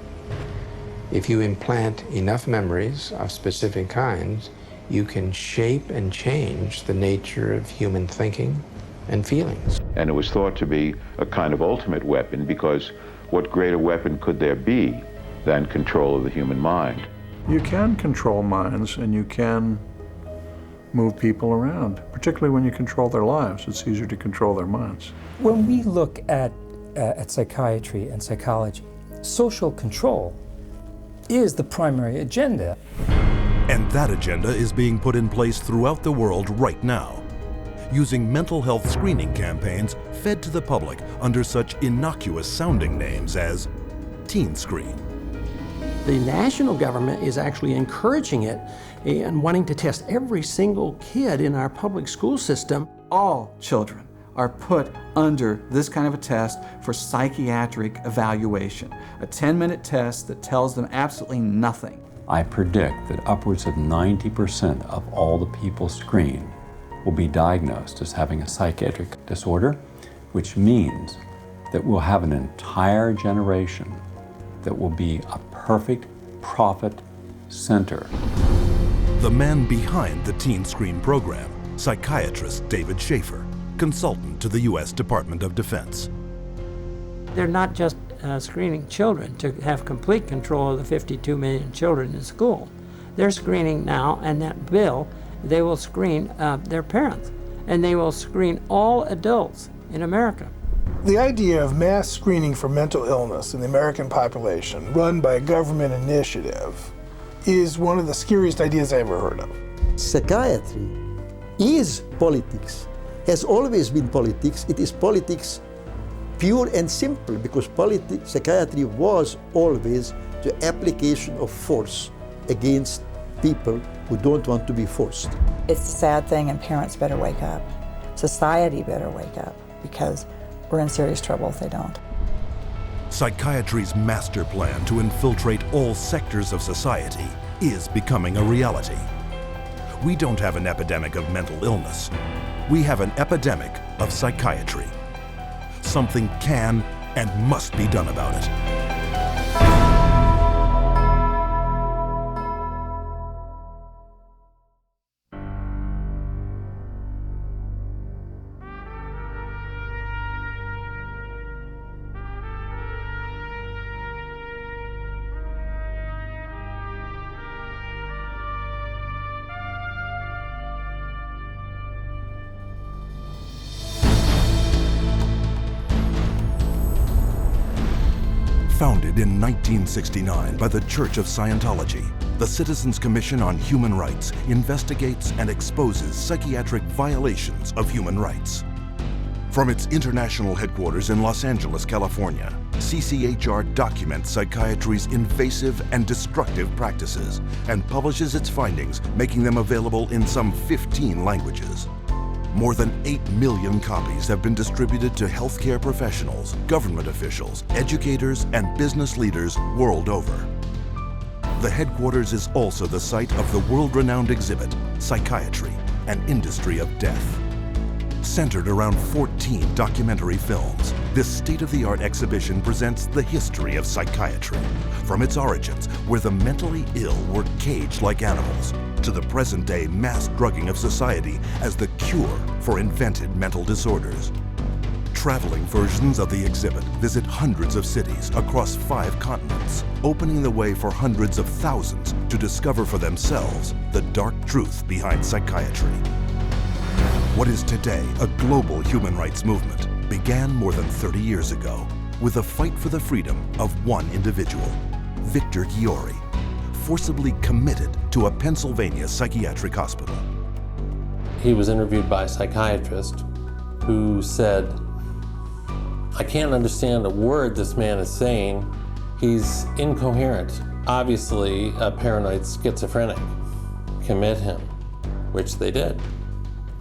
If you implant enough memories of specific kinds, you can shape and change the nature of human thinking and feelings. And it was thought to be a kind of ultimate weapon, because what greater weapon could there be than control of the human mind? You can control minds, and you can move people around, particularly when you control their lives. It's easier to control their minds. When we look at psychiatry and psychology, social control is the primary agenda. And that agenda is being put in place throughout the world right now, using mental health screening campaigns fed to the public under such innocuous sounding names as Teen Screen. The national government is actually encouraging it and wanting to test every single kid in our public school system. All children are put under this kind of a test for psychiatric evaluation, a 10-minute test that tells them absolutely nothing. I predict that upwards of 90% of all the people screened will be diagnosed as having a psychiatric disorder, which means that we'll have an entire generation that will be a perfect profit center. The man behind the Teen Screen program, psychiatrist David Schaefer, consultant to the U.S. Department of Defense. They're not just screening children to have complete control of the 52 million children in school. They're screening now, and that bill, they will screen their parents, and they will screen all adults in America. The idea of mass screening for mental illness in the American population, run by a government initiative, is one of the scariest ideas I ever heard of. Psychiatry is politics, has always been politics. It is politics pure and simple, because psychiatry was always the application of force against people who don't want to be forced. It's a sad thing, and parents better wake up. Society better wake up, because we're in serious trouble if they don't. Psychiatry's master plan to infiltrate all sectors of society is becoming a reality. We don't have an epidemic of mental illness. We have an epidemic of psychiatry. Something can and must be done about it. Founded in 1969 by the Church of Scientology, the Citizens Commission on Human Rights investigates and exposes psychiatric violations of human rights. From its international headquarters in Los Angeles, California, CCHR documents psychiatry's invasive and destructive practices and publishes its findings, making them available in some 15 languages. More than 8 million copies have been distributed to healthcare professionals, government officials, educators, and business leaders world over. The headquarters is also the site of the world-renowned exhibit, Psychiatry, an Industry of Death. Centered around 14 documentary films, this state-of-the-art exhibition presents the history of psychiatry, from its origins, where the mentally ill were caged like animals, to the present-day mass drugging of society as the cure for invented mental disorders. Traveling versions of the exhibit visit hundreds of cities across 5 continents, opening the way for hundreds of thousands to discover for themselves the dark truth behind psychiatry. What is today a global human rights movement began more than 30 years ago with a fight for the freedom of one individual, Victor Ghiori, forcibly committed to a Pennsylvania psychiatric hospital. He was interviewed by a psychiatrist who said, "I can't understand a word this man is saying. He's incoherent. Obviously a paranoid schizophrenic. Commit him," which they did.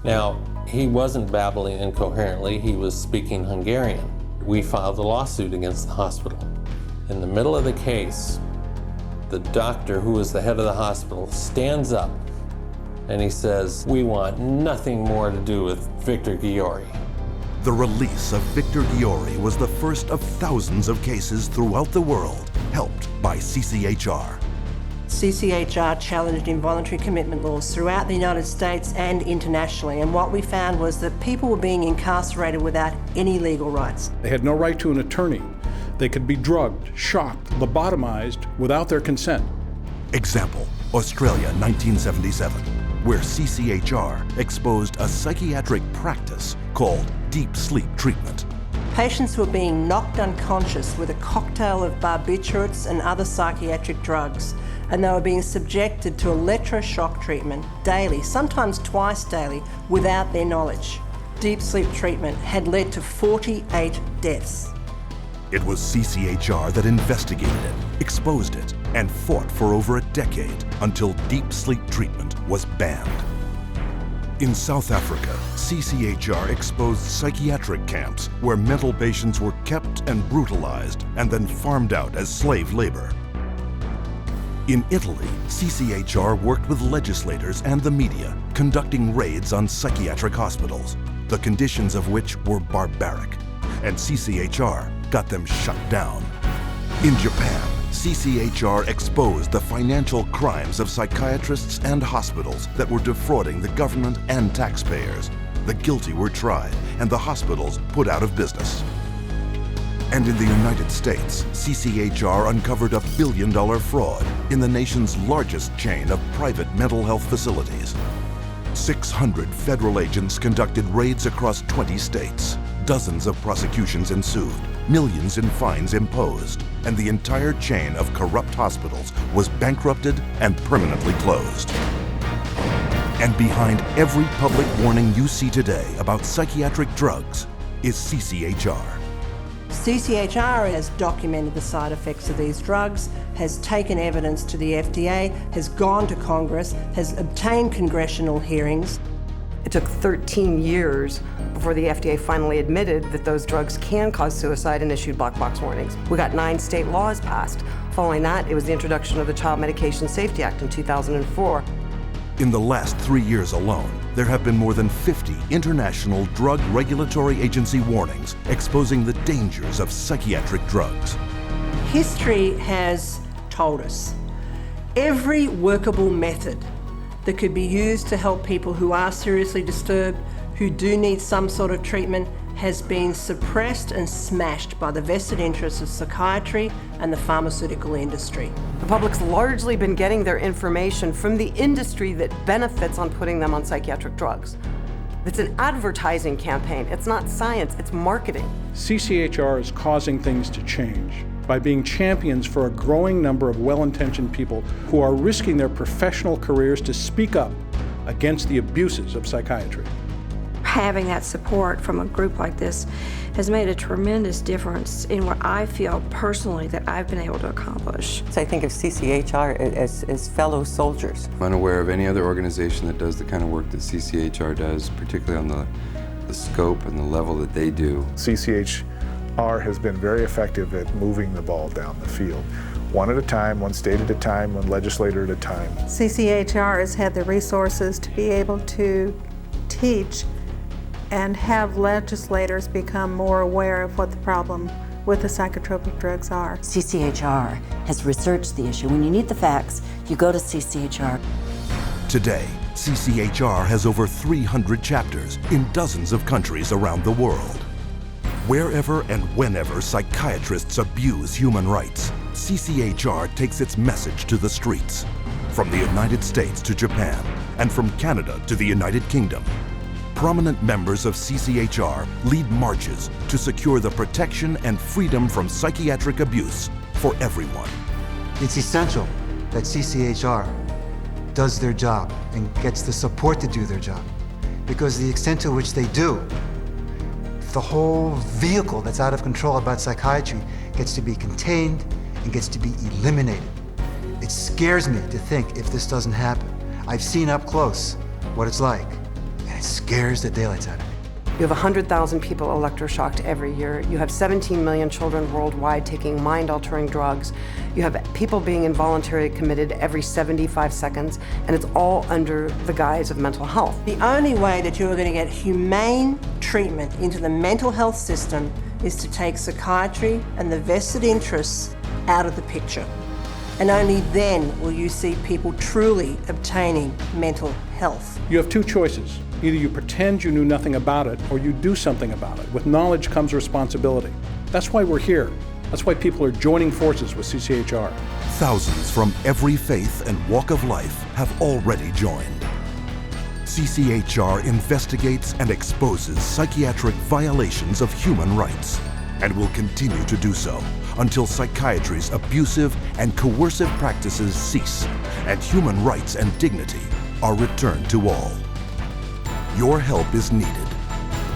Now, he wasn't babbling incoherently, he was speaking Hungarian. We filed a lawsuit against the hospital. In the middle of the case, the doctor, who was the head of the hospital, stands up and he says, "We want nothing more to do with Victor Ghiori." The release of Victor Ghiori was the first of thousands of cases throughout the world, helped by CCHR. CCHR challenged involuntary commitment laws throughout the United States and internationally, and what we found was that people were being incarcerated without any legal rights. They had no right to an attorney. They could be drugged, shocked, lobotomized without their consent. Example, Australia, 1977, where CCHR exposed a psychiatric practice called deep sleep treatment. Patients were being knocked unconscious with a cocktail of barbiturates and other psychiatric drugs, and they were being subjected to electroshock treatment daily, sometimes twice daily, without their knowledge. Deep sleep treatment had led to 48 deaths. It was CCHR that investigated it, exposed it, and fought for over a decade until deep sleep treatment was banned. In South Africa, CCHR exposed psychiatric camps where mental patients were kept and brutalized and then farmed out as slave labor. In Italy, CCHR worked with legislators and the media, conducting raids on psychiatric hospitals, the conditions of which were barbaric, and CCHR got them shut down. In Japan, CCHR exposed the financial crimes of psychiatrists and hospitals that were defrauding the government and taxpayers. The guilty were tried and the hospitals put out of business. And in the United States, CCHR uncovered a billion-dollar fraud in the nation's largest chain of private mental health facilities. 600 federal agents conducted raids across 20 states. Dozens of prosecutions ensued, millions in fines imposed, and the entire chain of corrupt hospitals was bankrupted and permanently closed. And behind every public warning you see today about psychiatric drugs is CCHR. CCHR has documented the side effects of these drugs, has taken evidence to the FDA, has gone to Congress, has obtained congressional hearings. It took 13 years before the FDA finally admitted that those drugs can cause suicide and issued black box warnings. We got 9 state laws passed. Following that, it was the introduction of the Child Medication Safety Act in 2004. In the last 3 years alone, there have been more than 50 international drug regulatory agency warnings exposing the dangers of psychiatric drugs. History has told us every workable method that could be used to help people who are seriously disturbed, who do need some sort of treatment, has been suppressed and smashed by the vested interests of psychiatry and the pharmaceutical industry. The public's largely been getting their information from the industry that benefits on putting them on psychiatric drugs. It's an advertising campaign. It's not science, it's marketing. CCHR is causing things to change by being champions for a growing number of well-intentioned people who are risking their professional careers to speak up against the abuses of psychiatry. Having that support from a group like this has made a tremendous difference in what I feel personally that I've been able to accomplish. So I think of CCHR as fellow soldiers. I'm unaware of any other organization that does the kind of work that CCHR does, particularly on the scope and the level that they do. CCHR has been very effective at moving the ball down the field. One at a time, one state at a time, one legislator at a time. CCHR has had the resources to be able to teach and have legislators become more aware of what the problem with the psychotropic drugs are. CCHR has researched the issue. When you need the facts, you go to CCHR. Today, CCHR has over 300 chapters in dozens of countries around the world. Wherever and whenever psychiatrists abuse human rights, CCHR takes its message to the streets. From the United States to Japan, and from Canada to the United Kingdom, prominent members of CCHR lead marches to secure the protection and freedom from psychiatric abuse for everyone. It's essential that CCHR does their job and gets the support to do their job, because the extent to which they do, the whole vehicle that's out of control about psychiatry gets to be contained and gets to be eliminated. It scares me to think if this doesn't happen. I've seen up close what it's like, and it scares the daylights out of me. You have 100,000 people electroshocked every year. You have 17 million children worldwide taking mind-altering drugs. You have people being involuntarily committed every 75 seconds, and it's all under the guise of mental health. The only way that you are going to get humane treatment into the mental health system is to take psychiatry and the vested interests out of the picture. And only then will you see people truly obtaining mental health. You have two choices. Either you pretend you knew nothing about it, or you do something about it. With knowledge comes responsibility. That's why we're here. That's why people are joining forces with CCHR. Thousands from every faith and walk of life have already joined. CCHR investigates and exposes psychiatric violations of human rights, and will continue to do so until psychiatry's abusive and coercive practices cease and human rights and dignity are returned to all. Your help is needed.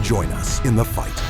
Join us in the fight.